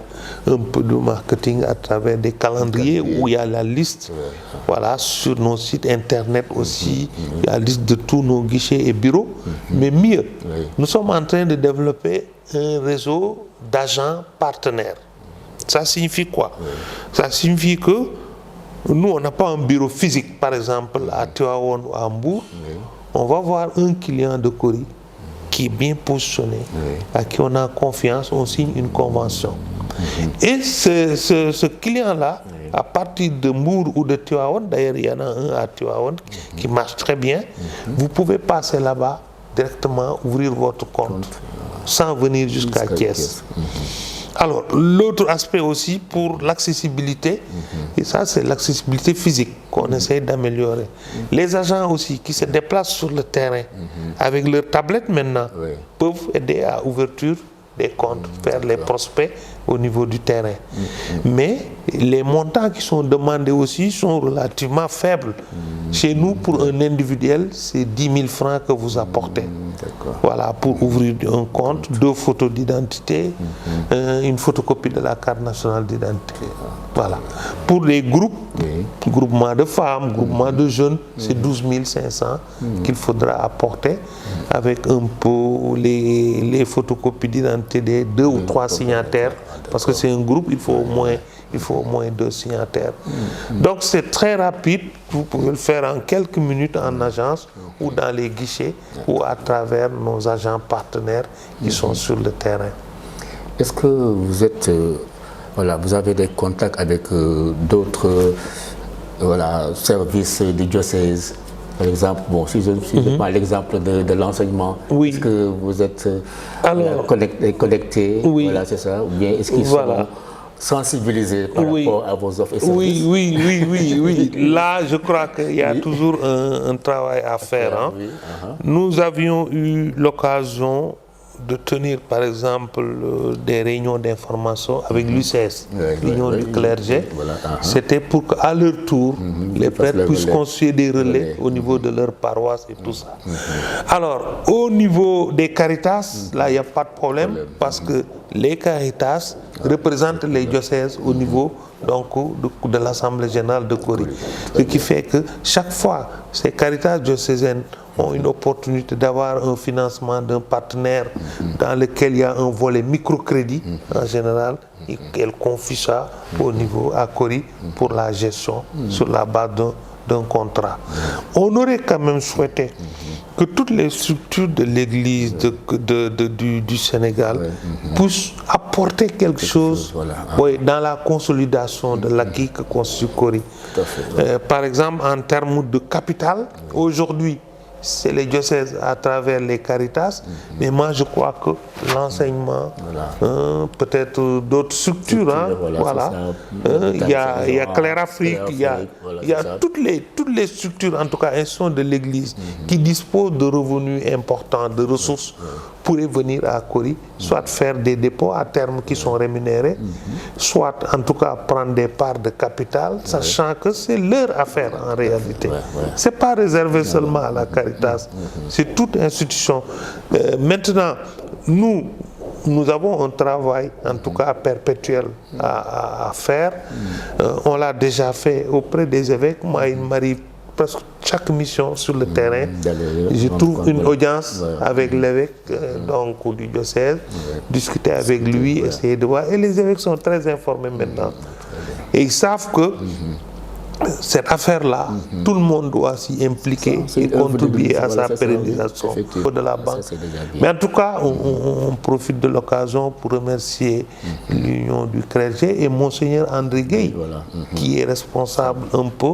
un peu de marketing à travers des calendriers où il y a la liste, sur nos sites internet aussi, il y a la liste de tous nos guichets et bureaux. Mais mieux, nous sommes en train de développer un réseau d'agents partenaires. Ça signifie quoi? Ça signifie que nous, on n'a pas un bureau physique, par exemple, à Tivaouane ou à Hambourg. On va voir un client de Cori qui est bien positionné, à qui on a confiance, on signe une convention. Et ce client-là, à partir de Mbour ou de Tivaouane, d'ailleurs il y en a un à Tivaouane qui marche très bien, vous pouvez passer là-bas directement, ouvrir votre compte, sans venir jusqu'à Thiès. Alors, l'autre aspect aussi pour l'accessibilité, et ça c'est l'accessibilité physique qu'on essaie d'améliorer. Les agents aussi qui se déplacent sur le terrain avec leurs tablettes maintenant peuvent aider à l'ouverture des comptes, faire les prospects au niveau du terrain. Mais les montants qui sont demandés aussi sont relativement faibles. Chez nous, pour un individuel, c'est 10 000 francs que vous apportez. Voilà, pour ouvrir un compte, 2 photos d'identité, une photocopie de la carte nationale d'identité. Voilà. Pour les groupes, groupement de femmes, groupement de jeunes, c'est 12 500 qu'il faudra apporter avec un peu les photocopies d'identité des 2 ou 3 signataires. Parce que c'est un groupe, il faut au moins 2 signataires. Donc c'est très rapide, vous pouvez le faire en quelques minutes en agence ou dans les guichets ou à travers nos agents partenaires qui sont sur le terrain. Est-ce que vous êtes, vous avez des contacts avec d'autres services du diocèse? Par exemple, si je prends l'exemple de l'enseignement, est-ce que vous êtes connectés? Voilà, c'est ça. Ou bien est-ce qu'ils sont sensibilisés par rapport à vos offres et services? Oui. Là, je crois qu'il y a toujours un travail à faire. Nous avions eu l'occasion de tenir, par exemple, des réunions d'information avec l'UCS, l'Union du clergé. C'était pour qu'à leur tour, les prêtres puissent constituer des relais au niveau de leur paroisse et tout ça. Alors, au niveau des Caritas, là, il n'y a pas de problème parce que les Caritas représentent les diocèses au niveau de l'Assemblée générale de Cori. Ce qui fait que chaque fois, ces Caritas diocésaines ont une opportunité d'avoir un financement d'un partenaire dans lequel il y a un volet microcrédit en général et qu'elle confie ça au niveau à Cori pour la gestion sur la base d'un contrat. On aurait quand même souhaité que toutes les structures de l'Église du Sénégal puissent apporter quelque chose dans la consolidation de l'acquis que constitue Cori. Par exemple, en termes de capital, aujourd'hui, c'est les diocèses à travers les Caritas, mais moi je crois que l'enseignement, peut-être d'autres structures, il y a Claire Afrique, il y a toutes les structures, en tout cas institutions de l'Église, qui disposent de revenus importants, de ressources, pourraient venir à Cori, soit faire des dépôts à terme qui sont rémunérés, soit en tout cas prendre des parts de capital, sachant que c'est leur affaire en réalité. Ce n'est pas réservé seulement à la Caritas, c'est toute institution. Maintenant, nous avons un travail, en tout cas perpétuel, à faire. On l'a déjà fait auprès des évêques. Moi, il m'arrive presque chaque mission sur le terrain. Je trouve une audience avec l'évêque du diocèse, discuter avec lui, essayer de voir. Et les évêques sont très informés maintenant. Et ils savent que cette affaire-là, tout le monde doit s'y impliquer et contribuer à sa pérennisation de la banque. Mais en tout cas, on profite de l'occasion pour remercier l'Union du clergé et Monseigneur André Gueye, qui est responsable un peu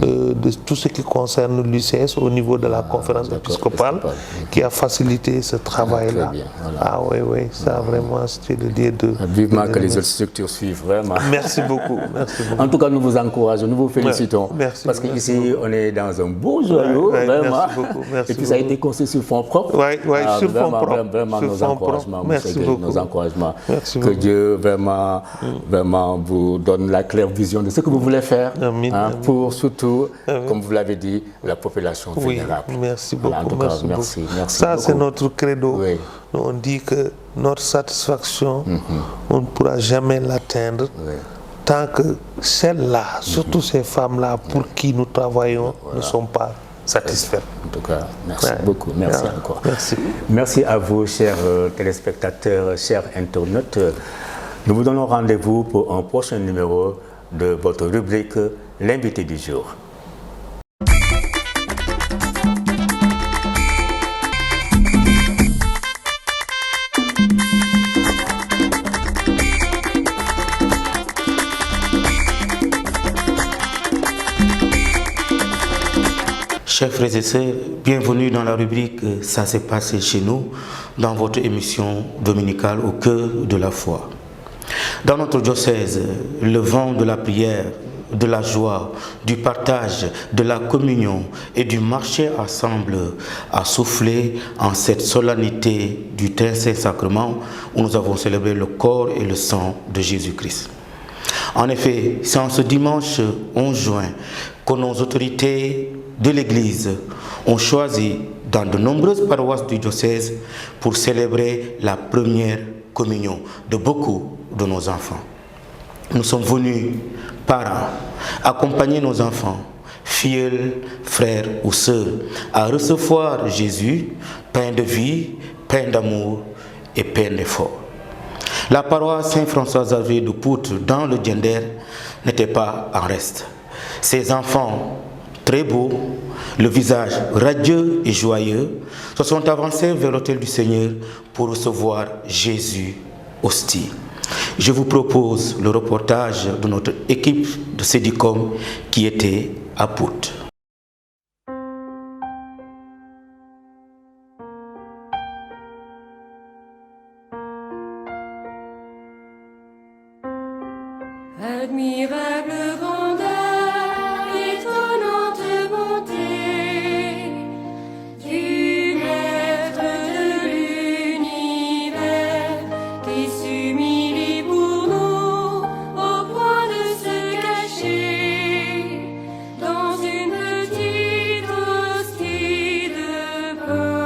de tout ce qui concerne l'UCS au niveau de la conférence épiscopale, qui a facilité ce travail-là. Oui, ça vraiment, c'était le lieu de... Vivement que les autres structures suivent, vraiment. Merci beaucoup. En tout cas, nous vous encourageons, nous vous félicitons. Parce qu'ici, on est dans un beau joyau, vraiment. Merci beaucoup. Et puis ça a été construit sur fonds propres. Sur fonds propres. Vraiment, nos encouragements. Merci beaucoup. Nos encouragements. Que Dieu vraiment vous donne la claire vision de ce que vous voulez faire. Pour surtout, comme vous l'avez dit, la population vulnérable. Merci beaucoup. En tout cas, merci. Ça, c'est notre credo. On dit que notre satisfaction, on ne pourra jamais l'atteindre. Tant que celles-là, surtout ces femmes-là pour qui nous travaillons, ne sont pas satisfaites. En tout cas, merci beaucoup. Merci encore. Merci. Merci à vous, chers téléspectateurs, chers internautes. Nous vous donnons rendez-vous pour un prochain numéro de votre rubrique L'invité du jour. Chers frères et sœurs, bienvenue dans la rubrique « Ça s'est passé chez nous » dans votre émission dominicale au cœur de la foi. Dans notre diocèse, le vent de la prière de la joie, du partage, de la communion et du marcher ensemble a soufflé en cette solennité du très saint sacrement où nous avons célébré le corps et le sang de Jésus-Christ. En effet, c'est en ce dimanche 11 juin que nos autorités de l'Église ont choisi dans de nombreuses paroisses du diocèse pour célébrer la première communion de beaucoup de nos enfants. Nous sommes venus, parents, accompagner nos enfants, filleuls, frères ou sœurs, à recevoir Jésus, pain de vie, pain d'amour et pain d'effort. La paroisse Saint-François-Xavier de Poutre dans le Diender n'était pas en reste. Ces enfants, très beaux, le visage radieux et joyeux, se sont avancés vers l'autel du Seigneur pour recevoir Jésus hostie. Je vous propose le reportage de notre équipe de Cédicom qui était à Poutre. Admirable grandeur, étonnante bonté du Maître de l'univers qui s'humilie pour nous au point de se cacher dans une petite hostie de pain.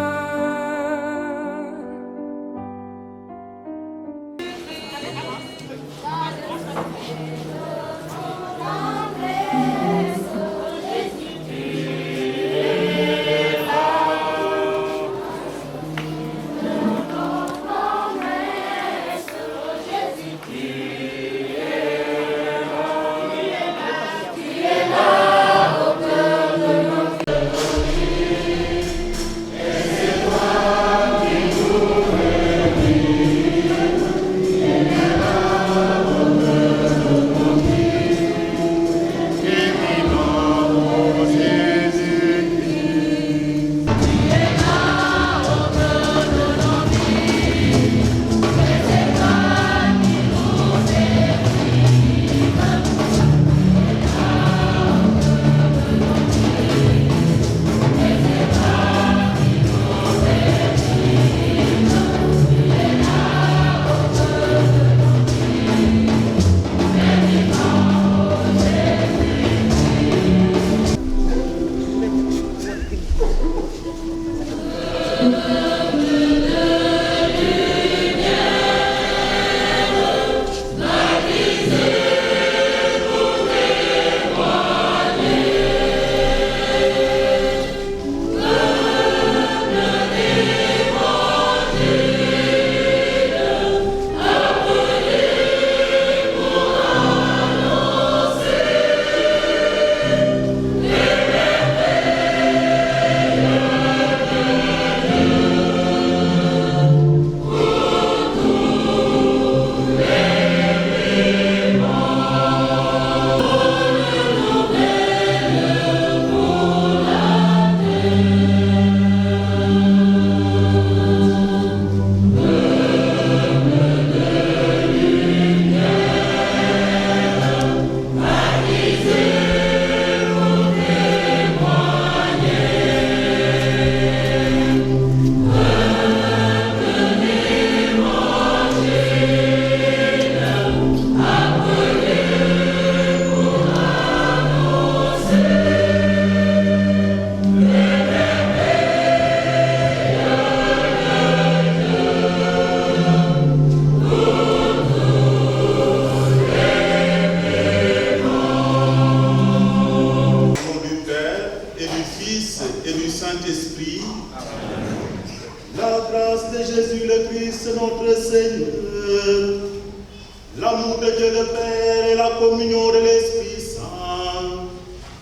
L'amour de Dieu le Père et la communion de l'Esprit Saint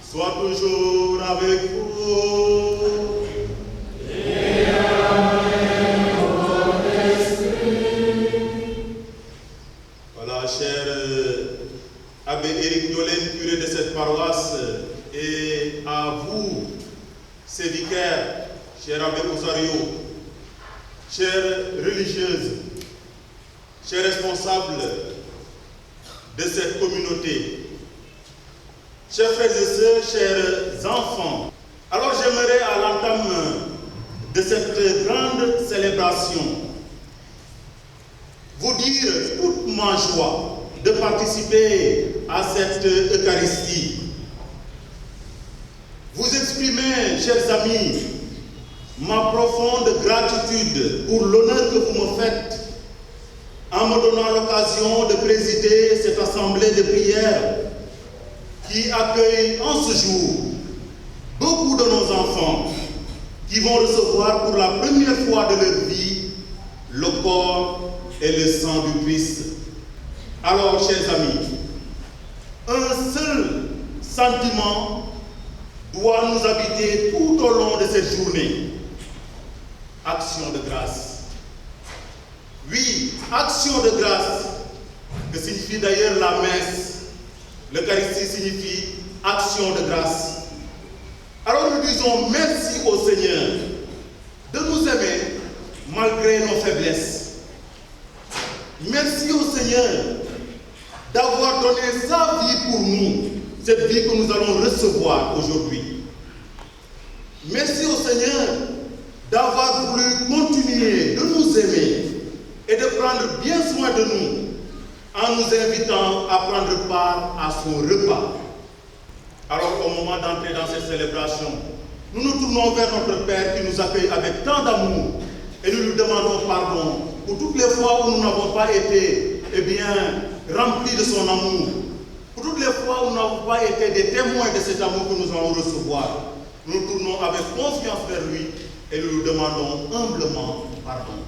soient toujours avec vous. Et avec votre esprit. Voilà, cher Abbé Éric Dolène, curé de cette paroisse, et à vous, ces vicaires, cher Abbé Osario, chères religieuses, chers responsables de cette communauté, Chers frères et sœurs, chers enfants, alors j'aimerais à l'entame de cette grande célébration vous dire toute ma joie de participer à cette Eucharistie. Vous exprimer, chers amis, ma profonde gratitude pour l'honneur que vous me faites en me donnant l'occasion de présider cette assemblée de prière qui accueille en ce jour beaucoup de nos enfants qui vont recevoir pour la première fois de leur vie le corps et le sang du Christ. Alors, chers amis, un seul sentiment doit nous habiter tout au long de cette journée. Action de grâce. Oui, action de grâce, que signifie d'ailleurs la messe. L'Eucharistie signifie action de grâce. Alors nous disons merci au Seigneur de nous aimer malgré nos faiblesses. Merci au Seigneur d'avoir donné sa vie pour nous, cette vie que nous allons recevoir aujourd'hui. Merci au Seigneur d'avoir voulu continuer de nous aimer et de prendre bien soin de nous en nous invitant à prendre part à son repas. Alors au moment d'entrer dans cette célébration, nous nous tournons vers notre Père qui nous accueille avec tant d'amour et nous lui demandons pardon pour toutes les fois où nous n'avons pas été remplis de son amour, pour toutes les fois où nous n'avons pas été des témoins de cet amour que nous allons recevoir. Nous nous tournons avec confiance vers lui et nous lui demandons humblement pardon.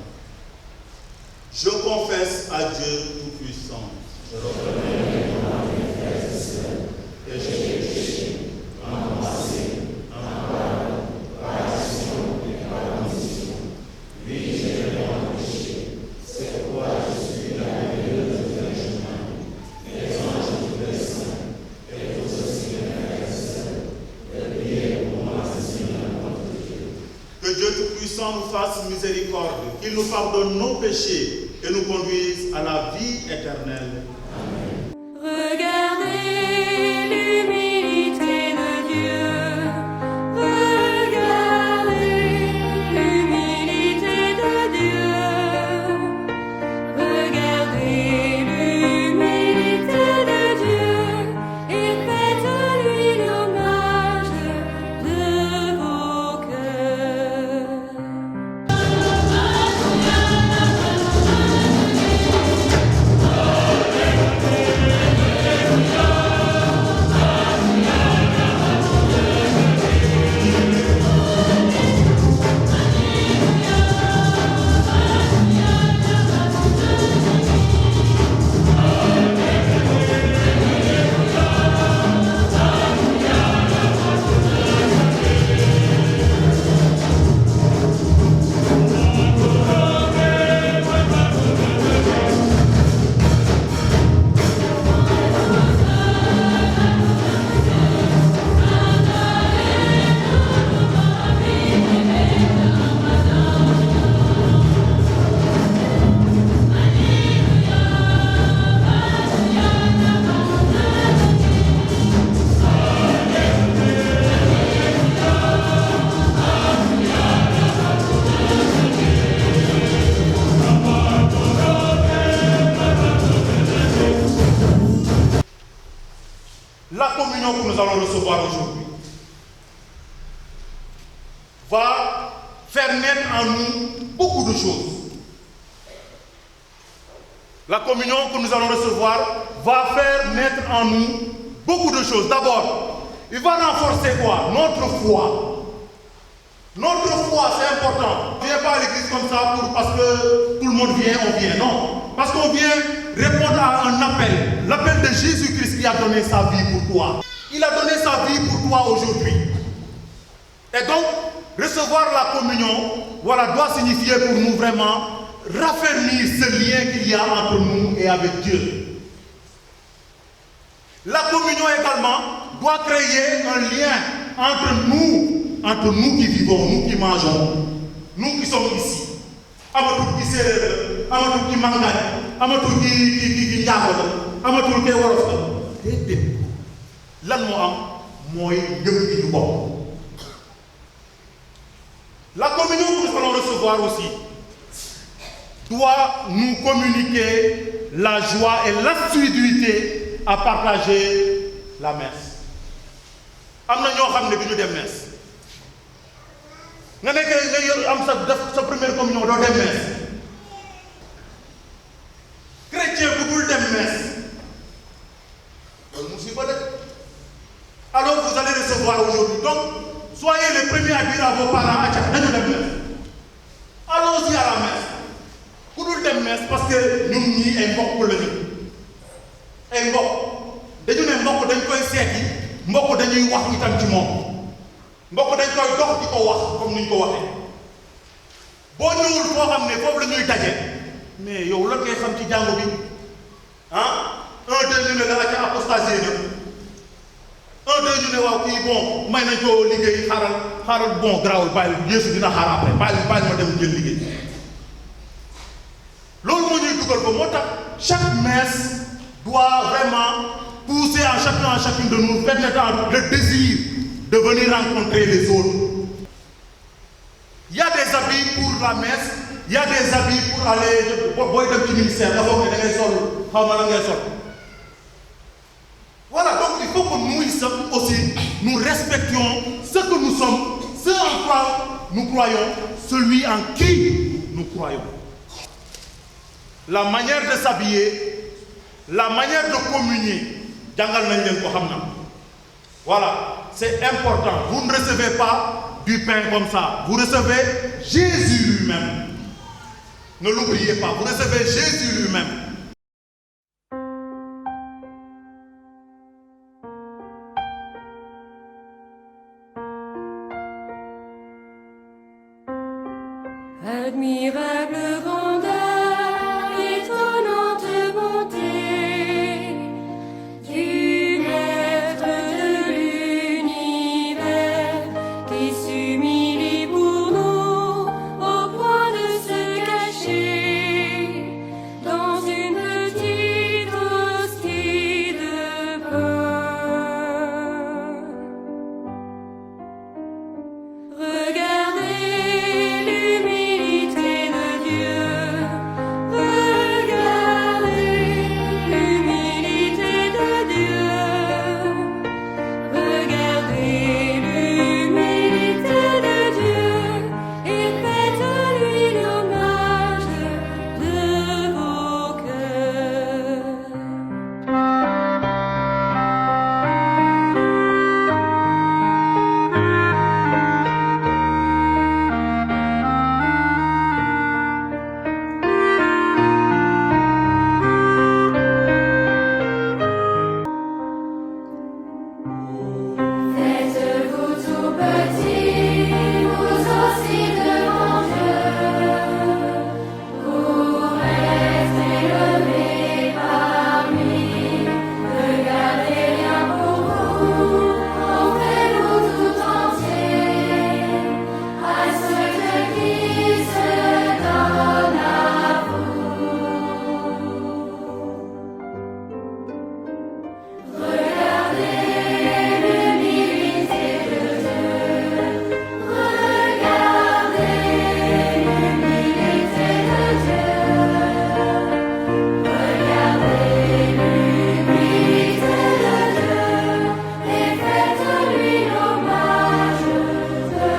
Je confesse à Dieu Tout-Puissant. Je reconnais mon et je péché en pensée, en parole, par action et par omission. Oui, j'ai vraiment péché. C'est pourquoi je suis la bienheureuse Vierge Marie, les anges tous les saints, et vous aussi les frères et sœurs, priez pour moi, Seigneur notre Dieu. Que Dieu Tout-Puissant nous fasse miséricorde, qu'il nous pardonne nos péchés et nous conduise à la vie éternelle. Amen. Regardez l'humilité de Dieu. Regardez l'humilité de Dieu. Regardez l'humilité de Dieu et faites-lui l'hommage de vos cœurs. La communion que nous allons recevoir aujourd'hui va faire naître en nous beaucoup de choses. La communion que nous allons recevoir va faire naître en nous beaucoup de choses. D'abord, il va renforcer quoi? Notre foi. Notre foi, c'est important. On ne vient pas à l'église comme ça parce que tout le monde vient, on vient. Non. Parce qu'on vient répondre à un appel. L'appel de Jésus-Christ qui a donné sa vie pour toi. Il a donné sa vie pour toi aujourd'hui. Et donc, recevoir la communion, voilà, doit signifier pour nous vraiment raffermir ce lien qu'il y a entre nous et avec Dieu. La communion également doit créer un lien entre nous qui vivons, nous qui mangeons, nous qui sommes ici. Amatou qui sérère, amatou qui mangagne, amatou qui njaago, amatou qui wolof. lan moo am mooy ñëpp di ñu bokk. La communion que nous allons recevoir aussi doit nous communiquer la joie et l'assiduité à partager la messe. am na ñoo xam ne bi ñu dem messe nga nekk nga yor am sa première communion doo dem messe. Chrétien bu dul dem messe loolu musiba la. Alors vous allez recevoir aujourd'hui, donc soyez les premiers à dire à vos parents à dañu dem messe. Allons-y à la messe. ku dul dem messe parce que ñun ñii ay mbokk lañu ay mbokk dañu ne mbokk dañ koy seeti mbokk dañuy wax itam ci moom mbokk dañ koy dox di ko wax comme ni ñu ko waxee boo ñëwul foo xam ne foofu la ñuy daje mais yow la ngay xam ci jàngu bi ah 1 2 ñu ne la ca apostasie na 1 2 ñu ne waaw kii bon may nañ ko liggéey xaaral bon garaawul bàyyi Yeesu dina xaar après bàyyi ma dem jël liggéey loolu moo ñuy dugal ko moo tax chaque messe doit vraiment pousser en chacune de nous permettant le désir de venir rencontrer les autres. Il y a des habits pour la messe, il y a des habits pour aller booy dem ci ministère nga foog ne da ngay sol xaw ma la ngay sol. Voilà, donc il faut que nous ici aussi nous respections ce que nous sommes, ce en quoi nous croyons, celui en qui nous croyons. La manière de s'habiller, la manière de communier, jàngal nañ leen ko xam na. Voilà, c'est important. Vous ne recevez pas du pain comme ça. Vous recevez Jésus lui-même. Ne l'oubliez pas, vous recevez Jésus lui-même. Admirable grandeur, étonnante bonté du Maître de l'univers qui s'humilie pour nous au point de se cacher dans une petite hostie de pain. Regardez l'humilité de Dieu, regardez l'humilité de Dieu, regardez l'humilité de Dieu et faites-lui l'hommage de vos cœurs. Faites-vous tout petit, vous aussi devant Dieu, pour être élevé par lui. Regardez bien pour vous, offrez-vous tout entier à ce qui se donne à vous. Regardez l'humilité de Dieu, regardez l'humilité de Dieu, regardez l'humilité de Dieu et faites-lui l'hommage de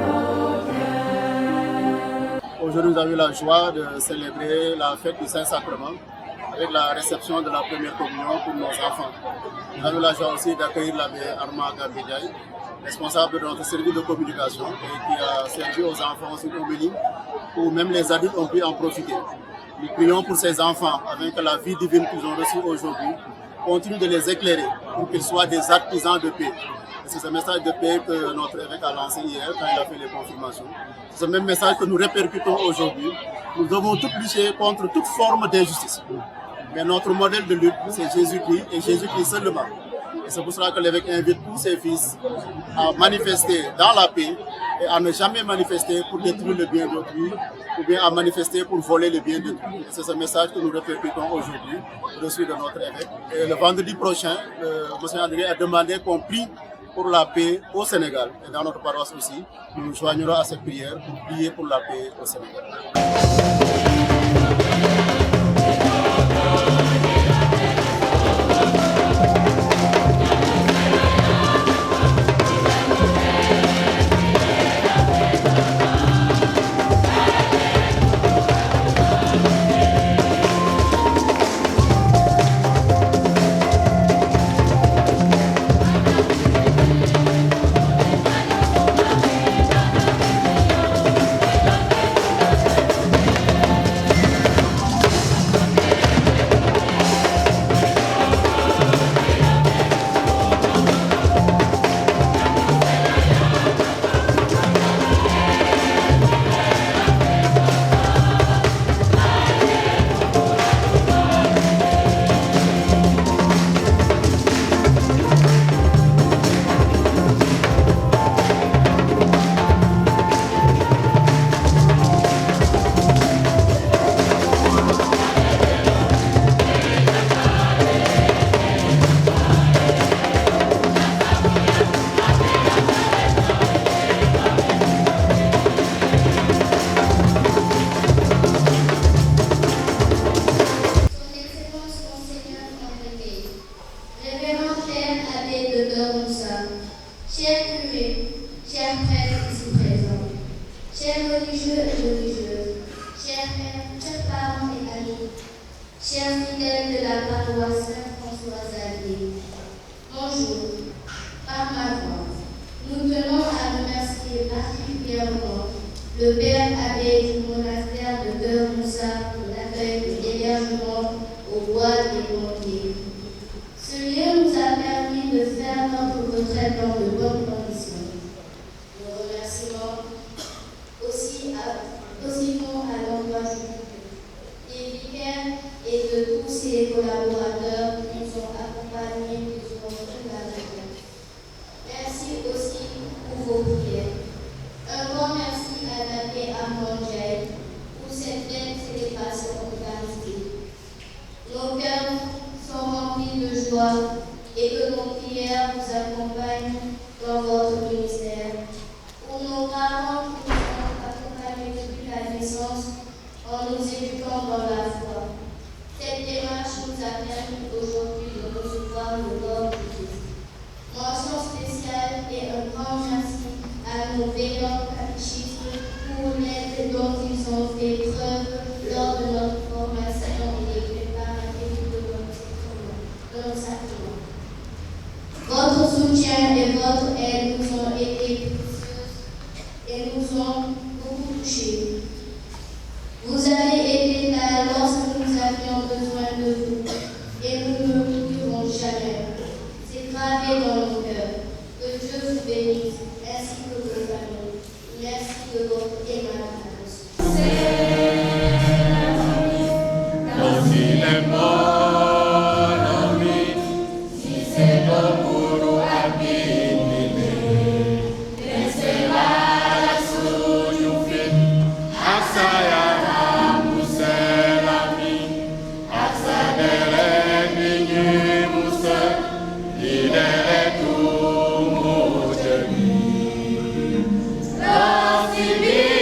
vos cœurs. Aujourd'hui, nous avons eu la joie de célébrer la fête du Saint-Sacrement avec la réception de la première communion pour nos enfants. Nous avons eu la joie aussi d'accueillir l'abbé Armand Gambédiaï, responsable de notre service de communication et qui a servi aux enfants aussi au Bénin, où même les adultes ont pu en profiter. Nous prions pour ces enfants afin que la vie divine qu'ils ont reçue aujourd'hui continue de les éclairer pour qu'ils soient des artisans de paix. Et c'est ce message de paix que notre évêque a lancé hier quand il a fait les confirmations. C'est ce même message que nous répercutons aujourd'hui. Nous devons tous lutter contre toute forme d'injustice. Mais notre modèle de lutte, c'est Jésus-Christ et Jésus-Christ seulement. Et c'est pour cela que l'évêque invite tous ses fils à manifester dans la paix et à ne jamais manifester pour détruire le bien d'autrui ou bien à manifester pour voler le bien d'autrui. C'est ce message que nous répercutons aujourd'hui au-dessus de notre évêque. Et le vendredi prochain, M. André a demandé qu'on prie pour la paix au Sénégal. Et dans notre paroisse aussi, nous nous joignerons à cette prière pour prier pour la paix au Sénégal. Civil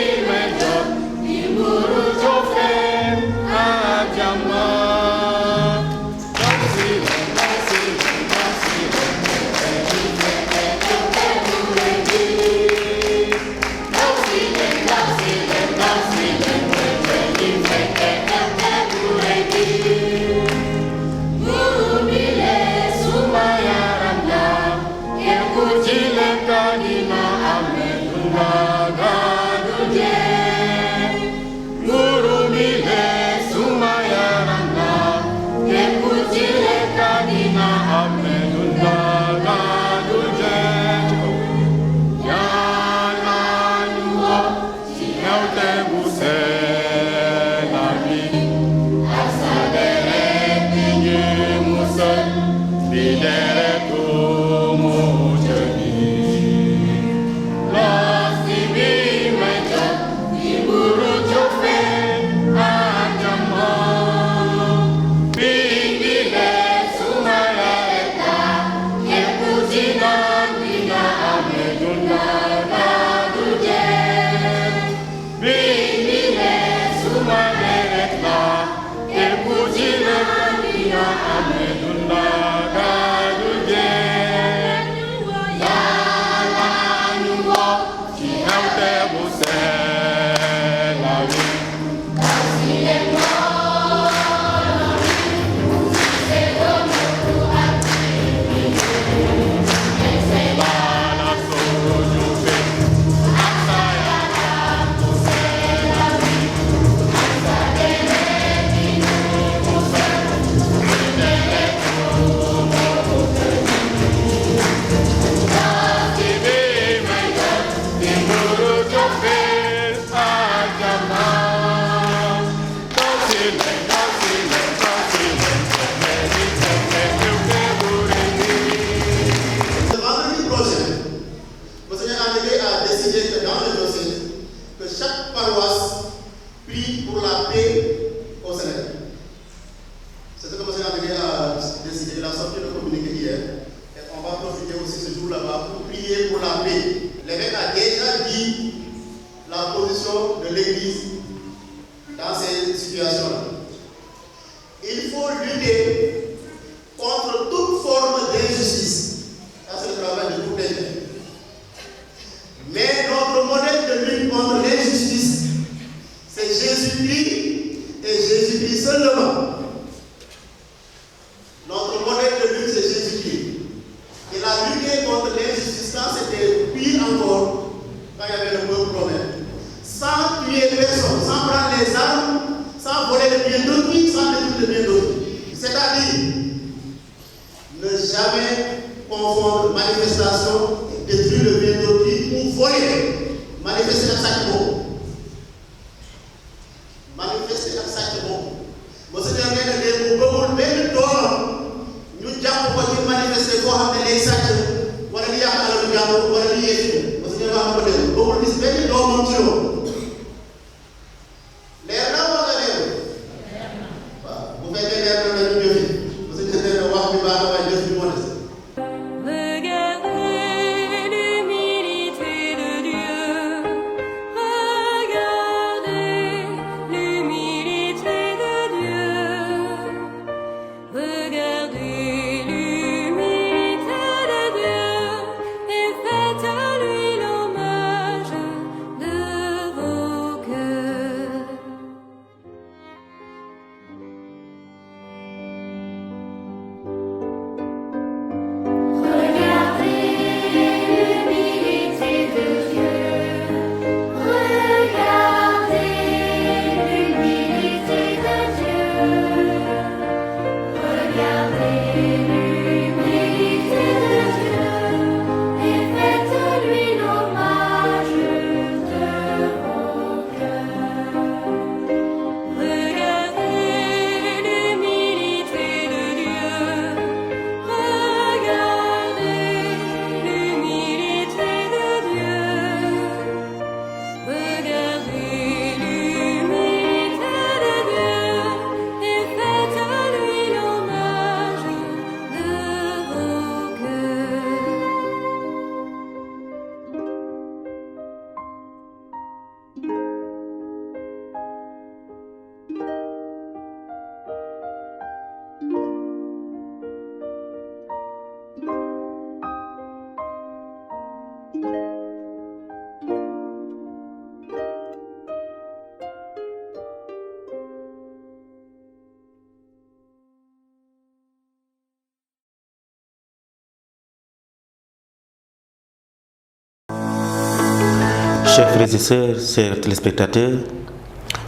Chers frères et sœurs, chers téléspectateurs,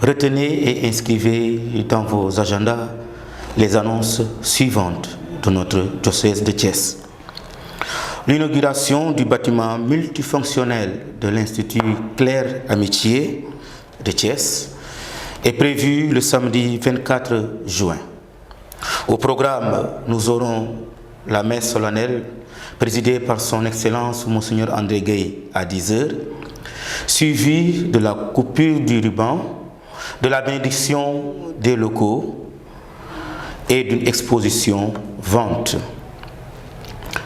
retenez et inscrivez dans vos agendas les annonces suivantes de notre diocèse de Thiès. L'inauguration du bâtiment multifonctionnel de l'Institut Claire Amitié de Thiès est prévue le samedi 24 juin. Au programme, nous aurons la messe solennelle présidée par son Excellence Monseigneur André Gueye à 10h, suivie de la coupure du ruban, de la bénédiction des locaux et d'une exposition vente.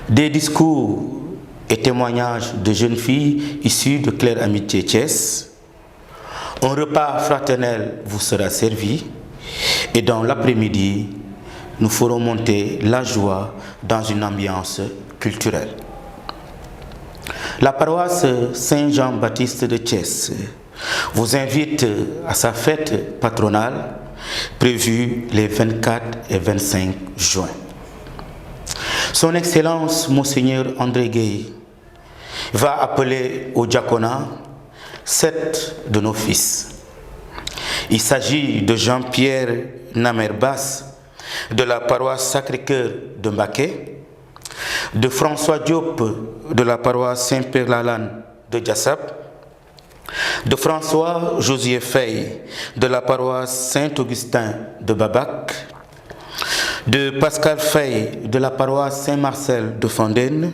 Des discours et témoignages de jeunes filles issues de Claire Amitié Thiès. Un repas fraternel vous sera servi et dans l'après-midi, nous ferons monter la joie dans une ambiance culturelle. La paroisse Saint-Jean-Baptiste de Thiès vous invite à sa fête patronale prévue les 24 et 25 juin. Son Excellence Monseigneur André Gueye va appeler au diaconat 7 de nos fils. Il s'agit de Jean-Pierre Namerbas de la paroisse Sacré-Cœur de Mbacké, de François Diop de la paroisse Saint-Père-Lalanne de Diassap, de François Josier Fey de la paroisse Saint-Augustin de Babac, de Pascal Fey de la paroisse Saint-Marcel de Fondaine,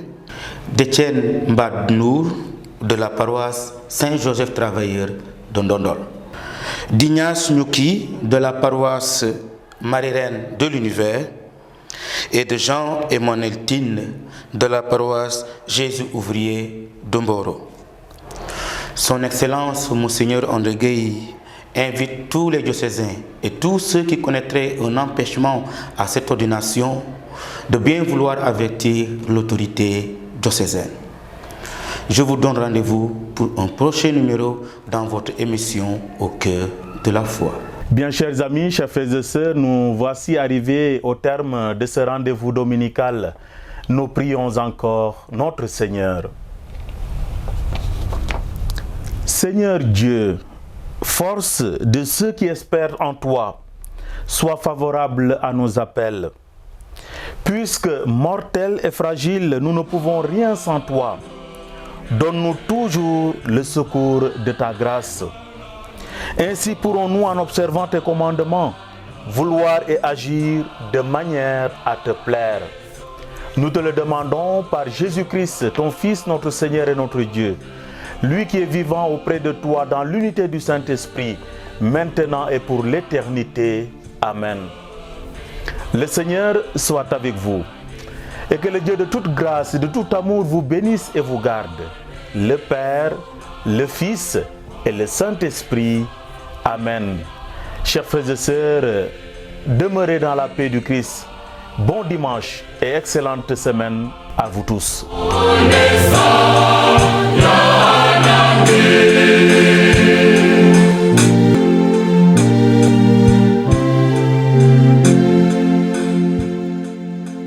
d'Étienne Mbadnour de la paroisse Saint-Joseph Travailleur de Ndondol, d'Ignace Nyuki de la paroisse Marie-Reine de l'Univers et de Jean-Emmanuel Tine de la paroisse Jésus Ouvrier de Mboro. Son Excellence Monseigneur André Gueye invite tous les diocésains et tous ceux qui connaîtraient un empêchement à cette ordination de bien vouloir avertir l'autorité diocésaine. Je vous donne rendez-vous pour un prochain numéro dans votre émission Au cœur de la foi. Bien, chers amis, chers frères et sœurs, nous voici arrivés au terme de ce rendez-vous dominical. Nous prions encore notre Seigneur. Seigneur Dieu, force de ceux qui espèrent en toi, sois favorable à nos appels. Puisque mortels et fragiles, nous ne pouvons rien sans toi, donne-nous toujours le secours de ta grâce. Ainsi pourrons-nous, en observant tes commandements, vouloir et agir de manière à te plaire. Nous te le demandons par Jésus-Christ, ton Fils, notre Seigneur et notre Dieu, lui qui est vivant auprès de toi dans l'unité du Saint-Esprit, maintenant et pour l'éternité. Amen. Le Seigneur soit avec vous, et que le Dieu de toute grâce et de tout amour vous bénisse et vous garde. Le Père, le Fils et le Saint-Esprit. Amen. Chers frères et sœurs, demeurez dans la paix du Christ. Bon dimanche et excellente semaine à vous tous.